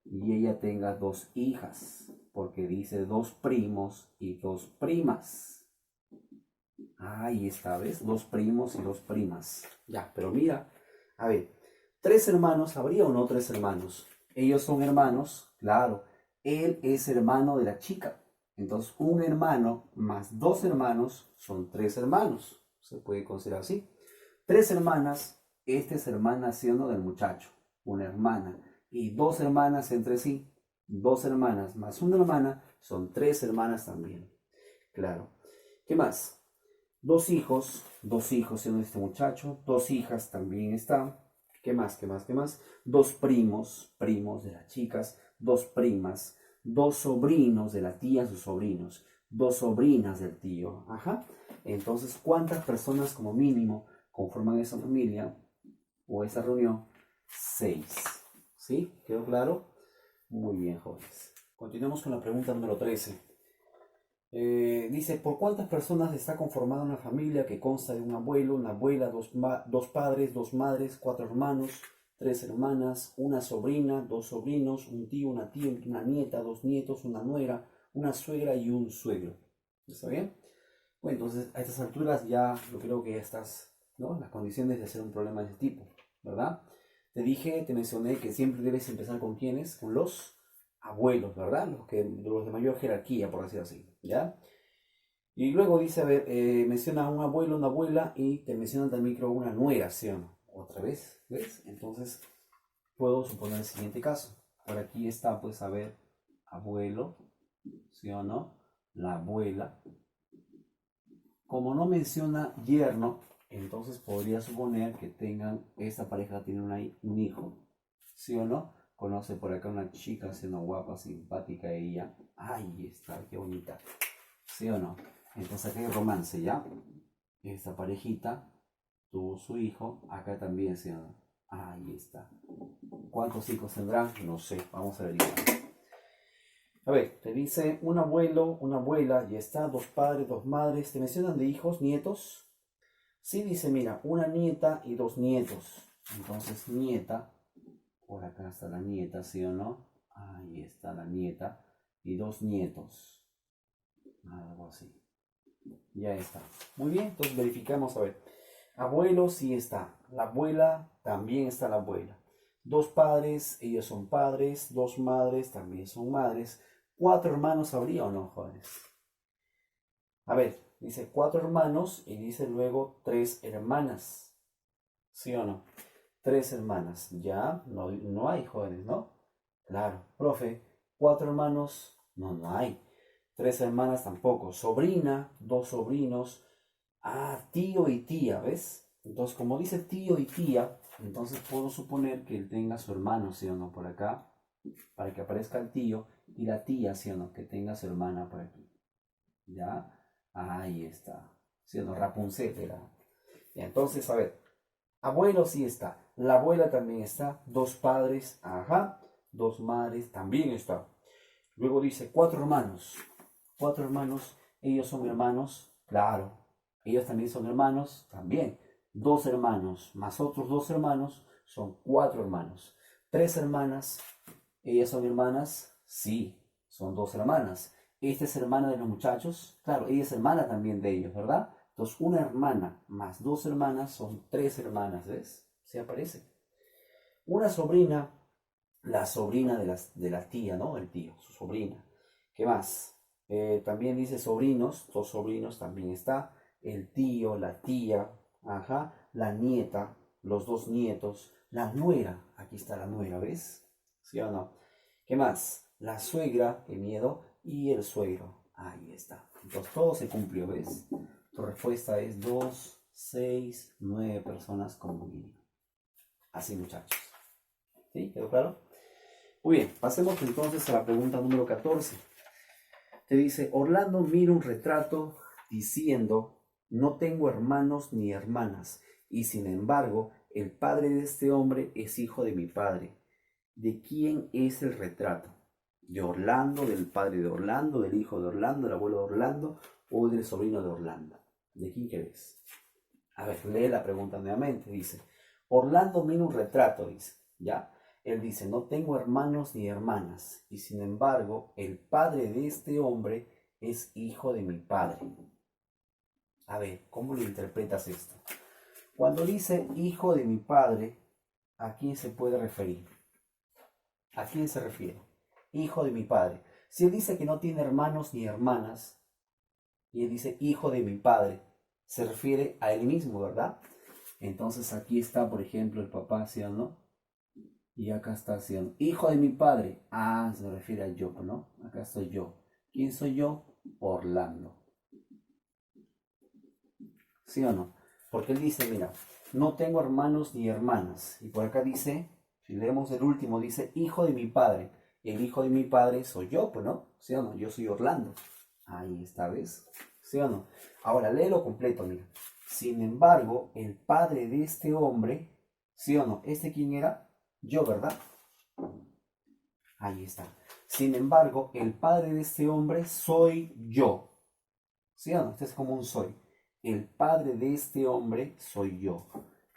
y ella tenga dos hijas, porque dice dos primos y dos primas. Ahí está, ¿ves? Dos primos y dos primas. Ya, pero mira, a ver, tres hermanos, ¿habría o no tres hermanos? Ellos son hermanos, claro. Él es hermano de la chica. Entonces, un hermano más dos hermanos son tres hermanos. Se puede considerar así. Tres hermanas, esta es hermana siendo del muchacho, una hermana. Y dos hermanas entre sí, dos hermanas más una hermana, son tres hermanas también. Claro. ¿Qué más? Dos hijos siendo este muchacho, dos hijas también están. ¿Qué más? ¿Qué más? ¿Qué más? Dos primos, primos de las chicas, dos primas, dos sobrinos de la tía, sus sobrinos, dos sobrinas del tío. Ajá. Entonces, ¿cuántas personas como mínimo conforman esa familia o esa reunión? 6. ¿Sí? ¿Quedó claro? Muy bien, jóvenes. Continuamos con la pregunta número 13. Dice, ¿por cuántas personas está conformada una familia que consta de un abuelo, una abuela, dos padres, dos madres, cuatro hermanos, tres hermanas, una sobrina, dos sobrinos, un tío, una tía, una nieta, dos nietos, una nuera, una suegra y un suegro? ¿Está bien? Bueno, entonces a estas alturas ya yo creo que ya estás, ¿no? Las condiciones de hacer un problema de ese tipo, ¿verdad? Te mencioné que siempre debes empezar con quiénes, con los abuelos, ¿verdad? Los de mayor jerarquía, por decir así, ¿ya? Y luego dice, a ver, menciona un abuelo, una abuela y te menciona también creo una nuera, ¿sí o no? Otra vez, ¿ves? Entonces puedo suponer el siguiente caso. Por aquí está, pues, a ver, abuelo, ¿sí o no? La abuela. Como no menciona yerno, entonces podría suponer que esta pareja tiene un hijo, ¿sí o no? Conoce por acá una chica, siendo guapa, simpática ella. Ahí está, qué bonita, ¿sí o no? Entonces acá hay romance, ¿ya? Esta parejita tuvo su hijo, acá también, ¿sí o no? Ahí está. ¿Cuántos hijos tendrán? No sé, vamos a averiguar. A ver, te dice un abuelo, una abuela, ya está, dos padres, dos madres. ¿Te mencionan de hijos, nietos? Sí, dice, mira, una nieta y dos nietos. Entonces, nieta, por acá está la nieta, ¿sí o no? Ahí está la nieta. Y dos nietos. Algo así. Ya está. Muy bien, entonces verificamos, a ver. Abuelo sí está. La abuela, también está la abuela. Dos padres, ellos son padres. Dos madres, también son madres. ¿Cuatro hermanos habría o no, jóvenes? A ver, dice cuatro hermanos y dice luego tres hermanas. ¿Sí o no? Tres hermanas. Ya, no hay jóvenes, ¿no? Claro. Profe, cuatro hermanos, no hay. Tres hermanas tampoco. Sobrina, dos sobrinos. Ah, tío y tía, ¿ves? Entonces, como dice tío y tía, entonces puedo suponer que él tenga su hermano, ¿sí o no? Por acá, para que aparezca el tío, y la tía, ¿sí o no? Que tenga su hermana por aquí. ¿Ya? Ahí está. ¿Sí o no? Rapunzel era. Y entonces, a ver, abuelo sí está, la abuela también está, dos padres, ajá, dos madres también está. Luego dice cuatro hermanos, ellos son hermanos, claro, ellos también son hermanos, también. Dos hermanos más otros dos hermanos son cuatro hermanos. Tres hermanas, ellas son hermanas, sí, son dos hermanas. Esta es hermana de los muchachos, claro, ella es hermana también de ellos, ¿verdad? Entonces, una hermana más dos hermanas son tres hermanas, ¿ves? Se aparece. Una sobrina, la sobrina de la tía, ¿no? El tío, su sobrina. ¿Qué más? También dice sobrinos, dos sobrinos también está. El tío, la tía, ajá, la nieta, los dos nietos, la nuera, aquí está la nuera, ¿ves? ¿Sí o no? ¿Qué más? La suegra, qué miedo, y el suegro. Ahí está. Entonces todo se cumplió, ¿ves? Tu respuesta es 2, 6, 9 personas como mínimo. Así, muchachos. ¿Sí? ¿Quedó claro? Muy bien, pasemos entonces a la pregunta número 14. te dice, Orlando mira un retrato diciendo, no tengo hermanos ni hermanas, y sin embargo, el padre de este hombre es hijo de mi padre. ¿De quién es el retrato? ¿De Orlando, del padre de Orlando, del hijo de Orlando, del abuelo de Orlando o del sobrino de Orlando? ¿De quién crees? A ver, lee la pregunta nuevamente. Dice, Orlando mira un retrato, dice, ¿ya? Él dice, no tengo hermanos ni hermanas, y sin embargo, el padre de este hombre es hijo de mi padre. A ver, ¿cómo lo interpretas esto? Cuando dice hijo de mi padre, ¿a quién se puede referir? ¿A quién se refiere? Hijo de mi padre. Si él dice que no tiene hermanos ni hermanas, y él dice hijo de mi padre, se refiere a él mismo, ¿verdad? Entonces aquí está, por ejemplo, el papá, ¿sí o no? Y acá está, ¿sí o no? Hijo de mi padre. Ah, se refiere a yo, ¿no? Acá estoy yo. ¿Quién soy yo? Orlando. ¿Sí o no? Porque él dice, mira, no tengo hermanos ni hermanas. Y por acá dice, si leemos el último, dice, hijo de mi padre. Y el hijo de mi padre soy yo, pues, ¿no? ¿Sí o no? Yo soy Orlando. Ahí está, ¿ves? ¿Sí o no? Ahora, léelo completo, mira. Sin embargo, el padre de este hombre, ¿sí o no? ¿Este quién era? Yo, ¿verdad? Ahí está. Sin embargo, el padre de este hombre soy yo. ¿Sí o no? Este es como un soy. El padre de este hombre soy yo.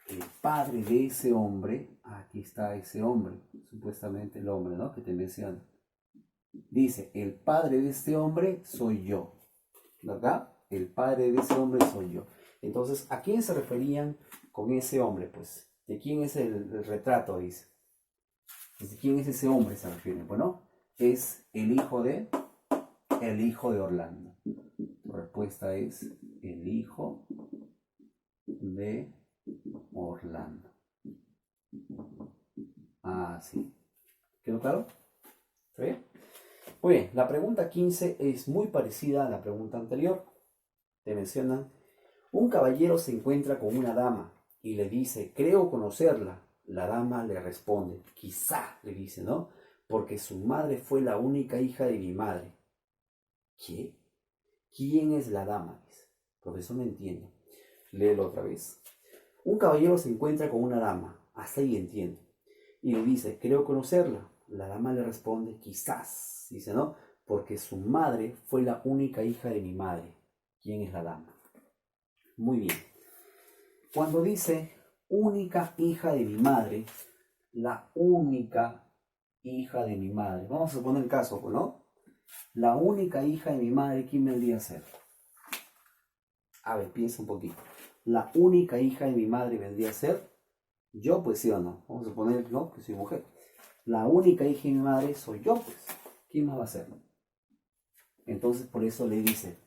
El padre de ese hombre, aquí está ese hombre, supuestamente el hombre, ¿no? Que te menciona. Dice, el padre de este hombre soy yo, ¿verdad? El padre de ese hombre soy yo. Entonces, ¿a quién se referían con ese hombre? Pues, ¿de quién es el retrato? Dice. ¿De quién es ese hombre? Se refiere. Bueno, es el hijo de Orlando. Tu respuesta es el hijo de Orlando. Ah, sí. ¿Quedó claro? ¿Está bien? Muy bien, la pregunta 15 es muy parecida a la pregunta anterior. Te mencionan, un caballero se encuentra con una dama y le dice, creo conocerla. La dama le responde, quizá, le dice, ¿no? Porque su madre fue la única hija de mi madre. ¿Qué? ¿Quién es la dama? Dice. Profesor, no entiendo. Léelo otra vez. Un caballero se encuentra con una dama, hasta ahí entiendo, y le dice, creo conocerla. La dama le responde, quizás, dice, ¿no? Porque su madre fue la única hija de mi madre. ¿Quién es la dama? Muy bien. Cuando dice única hija de mi madre, la única hija de mi madre, vamos a poner el caso, ¿no? La única hija de mi madre, ¿quién vendría a ser? A ver, piensa un poquito. La única hija de mi madre vendría a ser yo, pues sí o no. Vamos a suponer, ¿no? Que soy mujer. La única hija de mi madre soy yo, pues. ¿Quién más va a ser? Entonces, por eso le dice,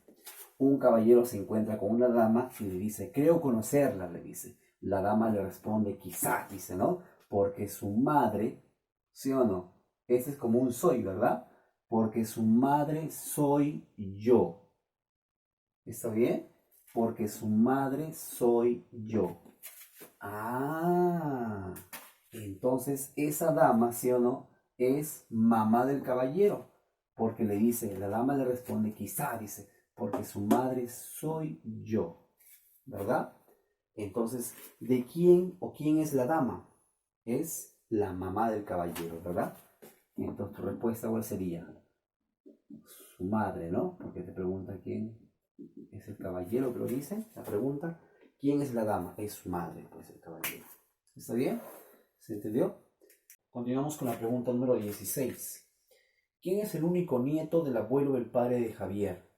un caballero se encuentra con una dama y le dice, creo conocerla, le dice. La dama le responde, quizás, dice, ¿no? Porque su madre, ¿sí o no? Ese es como un soy, ¿verdad? Porque su madre soy yo. ¿Está bien? Porque su madre soy yo. Ah, entonces esa dama, ¿sí o no? Es mamá del caballero. Porque le dice, la dama le responde, quizá, dice, porque su madre soy yo. ¿Verdad? Entonces, ¿de quién o quién es la dama? Es la mamá del caballero, ¿verdad? Entonces tu respuesta, ¿cuál sería? Su madre, ¿no? Porque te pregunta quién es el caballero que lo dice, la pregunta. ¿Quién es la dama? Es su madre, pues el caballero. ¿Está bien? ¿Se entendió? Continuamos con la pregunta número 16. ¿Quién es el único nieto del abuelo del padre de Javier?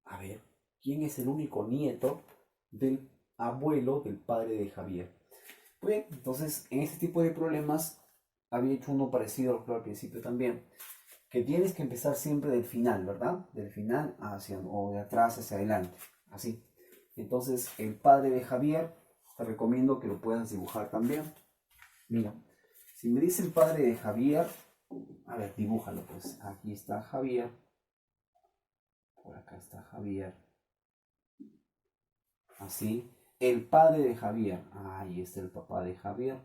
A ver, ¿quién es el único nieto del abuelo del padre de Javier? Bien, entonces en este tipo de problemas había hecho uno parecido al principio también, que tienes que empezar siempre del final, ¿verdad? Del final hacia, o de atrás hacia adelante, así. Entonces el padre de Javier, te recomiendo que lo puedas dibujar también. Mira, si me dice el padre de Javier, a ver, dibújalo pues. Aquí está Javier, por acá está Javier, así. El padre de Javier, ahí está el papá de Javier,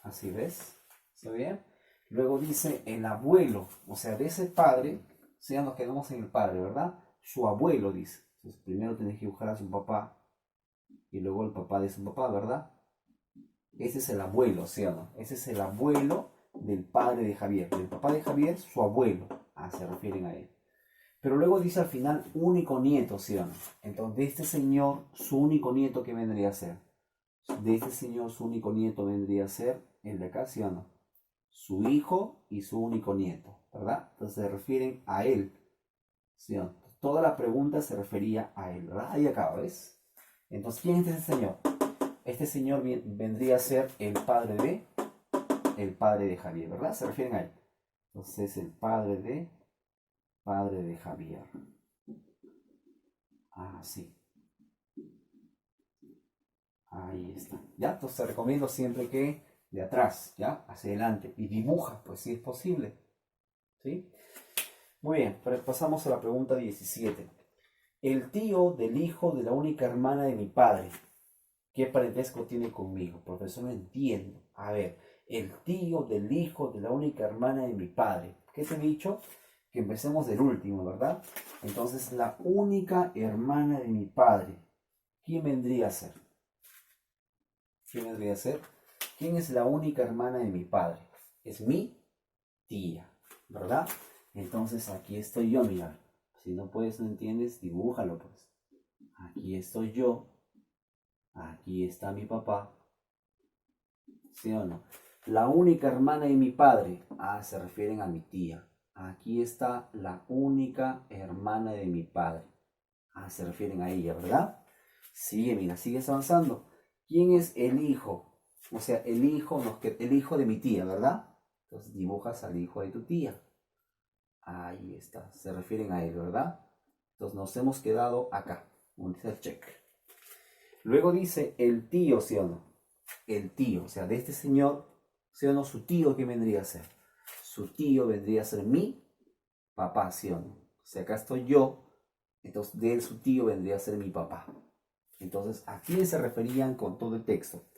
así ves, ¿está bien? Luego dice el abuelo, o sea, de ese padre, Si ya nos quedamos en el padre, ¿verdad? Su abuelo, dice. Entonces, primero tenés que buscar a su papá y luego el papá de su papá, ¿verdad? Ese es el abuelo, ¿sí o no? Ese es el abuelo del padre de Javier. Del papá de Javier, su abuelo. Ah, se refieren a él. Pero luego dice al final único nieto, ¿sí o no? Entonces, de este señor, su único nieto, ¿qué vendría a ser? De este señor, su único nieto vendría a ser el de acá, ¿sí o no? Su hijo y su único nieto, ¿verdad? Entonces se refieren a él, ¿sí o no? Toda la pregunta se refería a él, ¿verdad? Ahí acaba, ¿ves? Entonces, ¿quién es este señor? Este señor vendría a ser el padre de Javier, ¿verdad? Se refieren a él. Entonces, el padre de Javier. Ah, sí. Ahí está. ¿Ya? Entonces te recomiendo siempre que de atrás, ¿ya? Hacia adelante. Y dibuja, pues si es posible. ¿Sí? Muy bien, pasamos a la pregunta 17. El tío del hijo de la única hermana de mi padre, ¿qué parentesco tiene conmigo? Profesor, no entiendo. A ver, el tío del hijo de la única hermana de mi padre. ¿Qué te he dicho? Que empecemos del último, ¿verdad? Entonces, la única hermana de mi padre, ¿quién vendría a ser? ¿Quién vendría a ser? ¿Quién es la única hermana de mi padre? Es mi tía, ¿verdad? Entonces, aquí estoy yo, mira. Si no puedes, no entiendes, dibújalo, pues. Aquí estoy yo. Aquí está mi papá. ¿Sí o no? La única hermana de mi padre. Ah, se refieren a mi tía. Aquí está la única hermana de mi padre. Ah, se refieren a ella, ¿verdad? Sigue, mira, sigues avanzando. ¿Quién es el hijo? O sea, el hijo de mi tía, ¿verdad? Entonces dibujas al hijo de tu tía. Ahí está. Se refieren a él, ¿verdad? Entonces nos hemos quedado acá. Un check. Luego dice el tío, ¿sí o no? El tío, o sea, de este señor, ¿sí o no? Su tío, ¿qué vendría a ser? Su tío vendría a ser mi papá, ¿sí o no? O sea, acá estoy yo, entonces de él su tío vendría a ser mi papá. Entonces, ¿a quién se referían con todo el texto?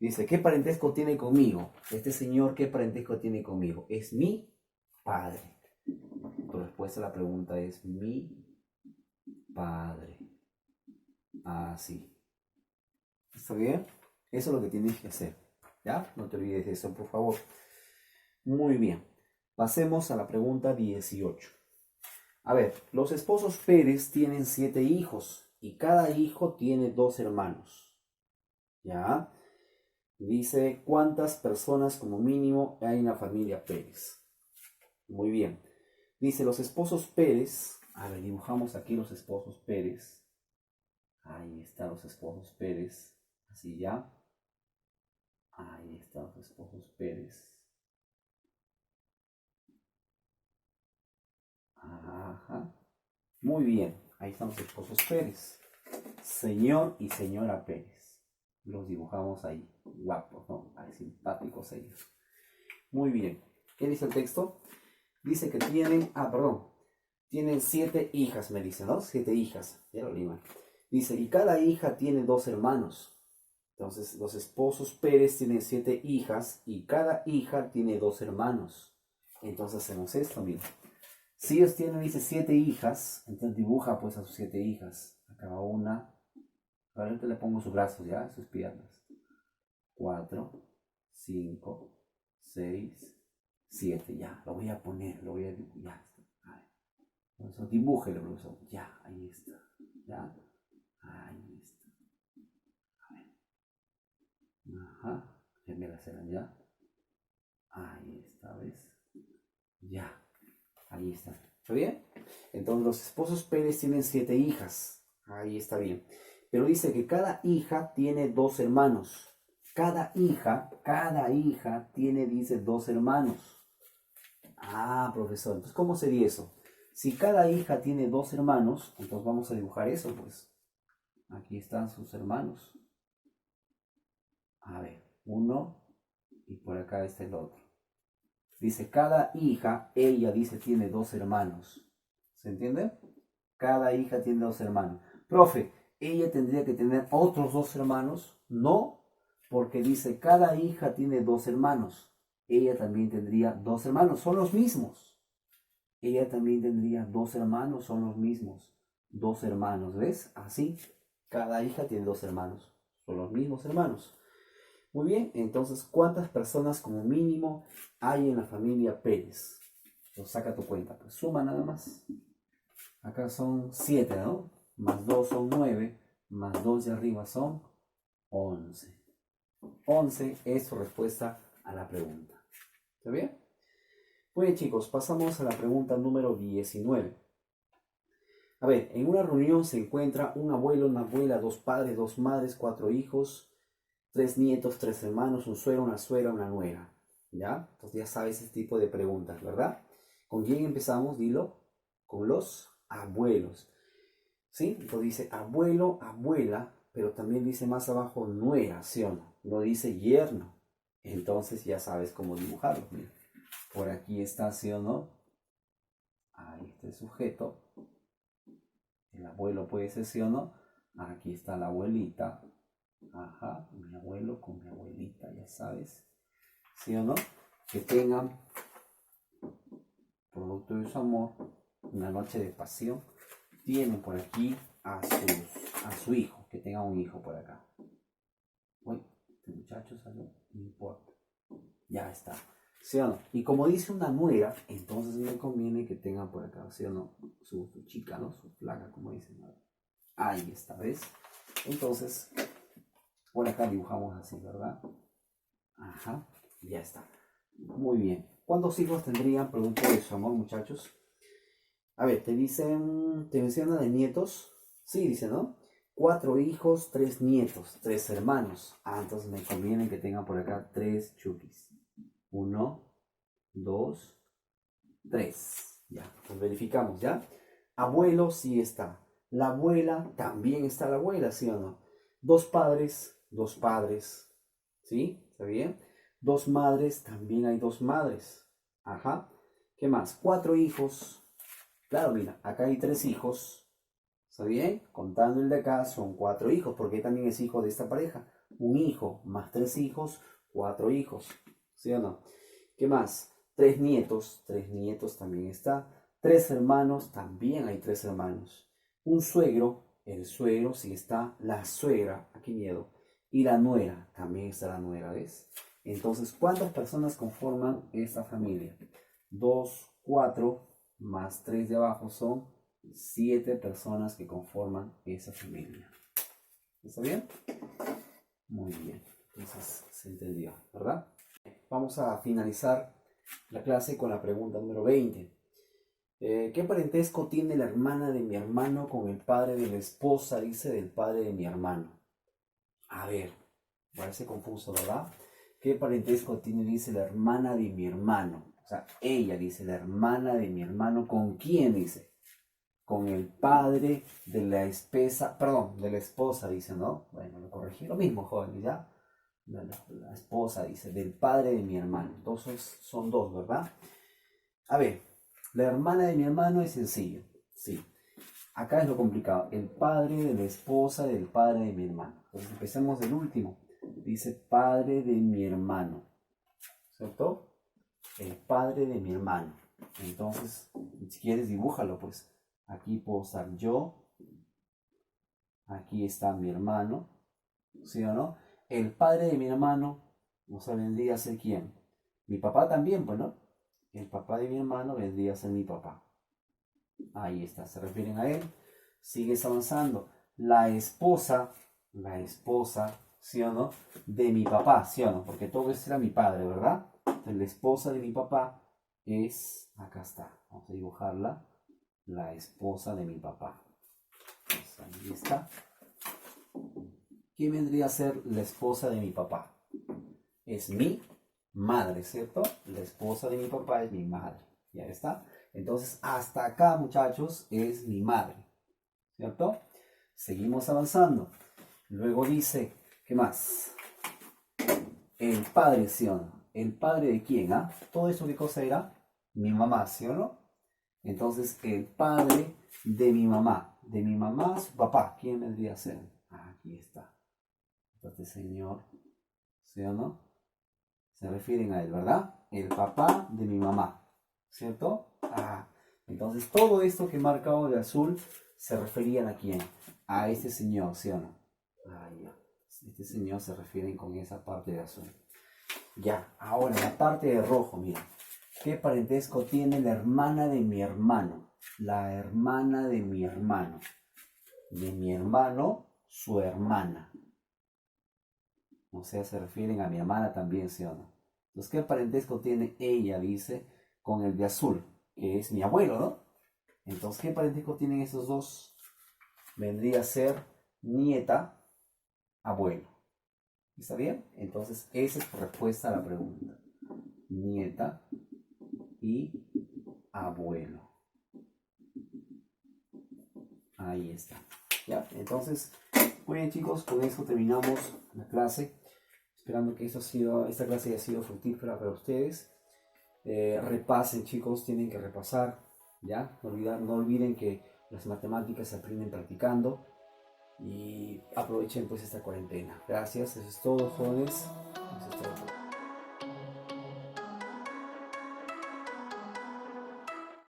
Dice, ¿qué parentesco tiene conmigo? Este señor, ¿qué parentesco tiene conmigo? Es mi padre. Tu respuesta a la pregunta es mi padre. Así. ¿Está bien? Eso es lo que tienes que hacer. ¿Ya? No te olvides de eso, por favor. Muy bien. Pasemos a la pregunta 18. A ver, los esposos Pérez tienen 7 hijos y cada hijo tiene 2 hermanos. ¿Ya? Dice, ¿cuántas personas como mínimo hay en la familia Pérez? Muy bien. Dice, los esposos Pérez. A ver, dibujamos aquí los esposos Pérez. Ahí están los esposos Pérez. Así ya. Ahí están los esposos Pérez. Ajá. Muy bien. Ahí están los esposos Pérez. Señor y señora Pérez. Los dibujamos ahí. Guapos, ¿no? Ahí simpáticos ellos. Muy bien. ¿Qué dice el texto? Dice que tienen 7 hijas, me dice, ¿no? 7 hijas. Ya lo leí mal. Dice, y cada hija tiene 2 hermanos. Entonces, los esposos Pérez tienen 7 hijas y cada hija tiene 2 hermanos. Entonces hacemos esto, mira. Si ellos tienen, dice, 7 hijas, entonces dibuja pues a sus 7 hijas. Acá una. Ahorita le pongo sus brazos, ¿ya? Sus piernas. 4, 5, 6, 7. Ya, lo voy a poner, lo voy a dibujar. Ya. Profesor, dibújelo, profesor. Ya, ahí está. Ya, ahí está. A ver. Ajá. Ya me la serán, ya. Ahí está, ¿ves? Ya. Ahí está. ¿Está bien? Entonces los esposos Pérez tienen 7 hijas. Ahí está bien. Pero dice que cada hija tiene 2 hermanos. Cada hija tiene, dice, 2 hermanos. Ah, profesor. Entonces, ¿cómo sería eso? Si cada hija tiene 2 hermanos, entonces vamos a dibujar eso, pues. Aquí están sus hermanos. A ver, uno y por acá está el otro. Dice, cada hija, ella dice, tiene 2 hermanos. ¿Se entiende? Cada hija tiene 2 hermanos. Profe, ¿ella tendría que tener otros 2 hermanos? No, porque dice, cada hija tiene 2 hermanos. Ella también tendría 2 hermanos. Son los mismos. ella también tendría 2 hermanos, son los mismos. 2 hermanos, ¿ves? Así, cada hija tiene 2 hermanos, son los mismos hermanos. Muy bien, entonces, ¿cuántas personas como mínimo hay en la familia Pérez? Pues saca tu cuenta, pues suma nada más. Acá son 7, ¿no? Más 2 son 9, más 2 de arriba son 11. 11 es su respuesta a la pregunta. ¿Está bien? Muy bien, chicos, pasamos a la pregunta número 19. A ver, en una reunión se encuentra un abuelo, una abuela, 2 padres, 2 madres, 4 hijos, 3 nietos, 3 hermanos, un suegro, una suegra, una nuera. ¿Ya? Entonces ya sabes este tipo de preguntas, ¿verdad? ¿Con quién empezamos? Dilo. Con los abuelos. ¿Sí? Entonces dice abuelo, abuela, pero también dice más abajo nuera, ¿sí o no? No dice yerno. Entonces ya sabes cómo dibujarlo. Mira. Por aquí está, ¿sí o no? Ahí está el sujeto. El abuelo puede ser, ¿sí o no? Aquí está la abuelita. Ajá, mi abuelo con mi abuelita, ya sabes. ¿Sí o no? Que tengan, producto de su amor, una noche de pasión. Tienen por aquí a su hijo, que tenga un hijo por acá. Uy, este muchacho salió, no importa. Ya está. ¿Sí o no? Y como dice una nuera, entonces me conviene que tenga por acá, ¿sí o no? Su chica, ¿no? Su flaca, como dicen. ¿No? Ahí está, ¿ves? Entonces, por acá dibujamos así, ¿verdad? Ajá, ya está. Muy bien. ¿Cuántos hijos tendrían producto de su amor, muchachos? A ver, te menciona de nietos. Sí, dice, ¿no? 4 hijos, 3 nietos, 3 hermanos. Ah, entonces me conviene que tengan por acá 3 chukis. 1, 2, 3. Ya, pues verificamos, ¿ya? Abuelo sí está. La abuela, también está la abuela, ¿sí o no? 2 padres, 2 padres. ¿Sí? ¿Está bien? 2 madres, también hay 2 madres. Ajá. ¿Qué más? 4 hijos. Claro, mira, acá hay 3 hijos. ¿Está bien? Contando el de acá son 4 hijos, porque también es hijo de esta pareja. Un hijo más 3 hijos, 4 hijos. ¿Sí o no? ¿Qué más? 3 nietos también está. 3 hermanos, también hay 3 hermanos. Un suegro, el suegro sí está. La suegra, aquí miedo. Y la nuera, también está la nuera, ¿ves? Entonces, ¿cuántas personas conforman esta familia? 2, 4 más 3 de abajo son 7 personas que conforman esa familia. ¿Está bien? Muy bien. Entonces se entendió, ¿verdad? Vamos a finalizar la clase con la pregunta número 20. ¿Qué parentesco tiene la hermana de mi hermano con el padre de la esposa, dice, del padre de mi hermano? A ver, parece confuso, ¿verdad? ¿Qué parentesco tiene, dice, la hermana de mi hermano? O sea, ella dice, la hermana de mi hermano, ¿con quién dice? Con el padre de la esposa, perdón, de la esposa, dice, ¿no? Bueno, lo corregí, lo mismo, joven, ¿ya? La esposa, dice, del padre de mi hermano. Entonces, son 2, ¿verdad? A ver, la hermana de mi hermano es sencillo, sí. Acá es lo complicado, el padre de la esposa del padre de mi hermano. Entonces, empecemos del último. Dice, padre de mi hermano, ¿cierto? El padre de mi hermano. Entonces, si quieres, dibújalo, pues. Aquí puedo estar yo. Aquí está mi hermano. ¿Sí o no? El padre de mi hermano, no se vendría a ser quién. Mi papá también, pues, ¿no? El papá de mi hermano vendría a ser mi papá. Ahí está, se refieren a él. Sigues avanzando. La esposa, ¿sí o no? De mi papá, ¿sí o no? Porque todo eso era mi padre, ¿verdad? Entonces, la esposa de mi papá es, acá está, vamos a dibujarla, la esposa de mi papá. Pues ahí está. ¿Quién vendría a ser la esposa de mi papá? Es mi madre, ¿cierto? La esposa de mi papá es mi madre. Ya está. Entonces, hasta acá, muchachos, es mi madre, ¿cierto? Seguimos avanzando. Luego dice, ¿qué más? El padre, ¿sí o no? ¿El padre de quién? ¿Ah? ¿Todo eso qué cosa era? Mi mamá, ¿sí o no? Entonces, el padre de mi mamá. De mi mamá, su papá. ¿Quién vendría a ser? Aquí está. Este señor, ¿sí o no? Se refieren a él, ¿verdad? El papá de mi mamá, ¿cierto? Entonces todo esto que he marcado de azul se referían a quién, a este señor, ¿sí o no? Ah, ya. Este señor se refieren con esa parte de azul. Ya, ahora la parte de rojo, mira. ¿Qué parentesco tiene la hermana de mi hermano? La hermana de mi hermano. De mi hermano, su hermana. O sea, se refieren a mi hermana también, ¿sí o no? Entonces, ¿qué parentesco tiene ella, dice, con el de azul? Que es mi abuelo, ¿no? Entonces, ¿qué parentesco tienen esos dos? Vendría a ser nieta, abuelo. ¿Está bien? Entonces, esa es tu respuesta a la pregunta. Nieta y abuelo. Ahí está. ¿Ya? Entonces, muy bien chicos, con eso terminamos la clase. Esperando que esta clase haya sido fructífera para ustedes. Repasen chicos, tienen que repasar. ¿Ya? No olviden que las matemáticas se aprenden practicando. Y aprovechen pues esta cuarentena. Gracias, eso es todo jóvenes.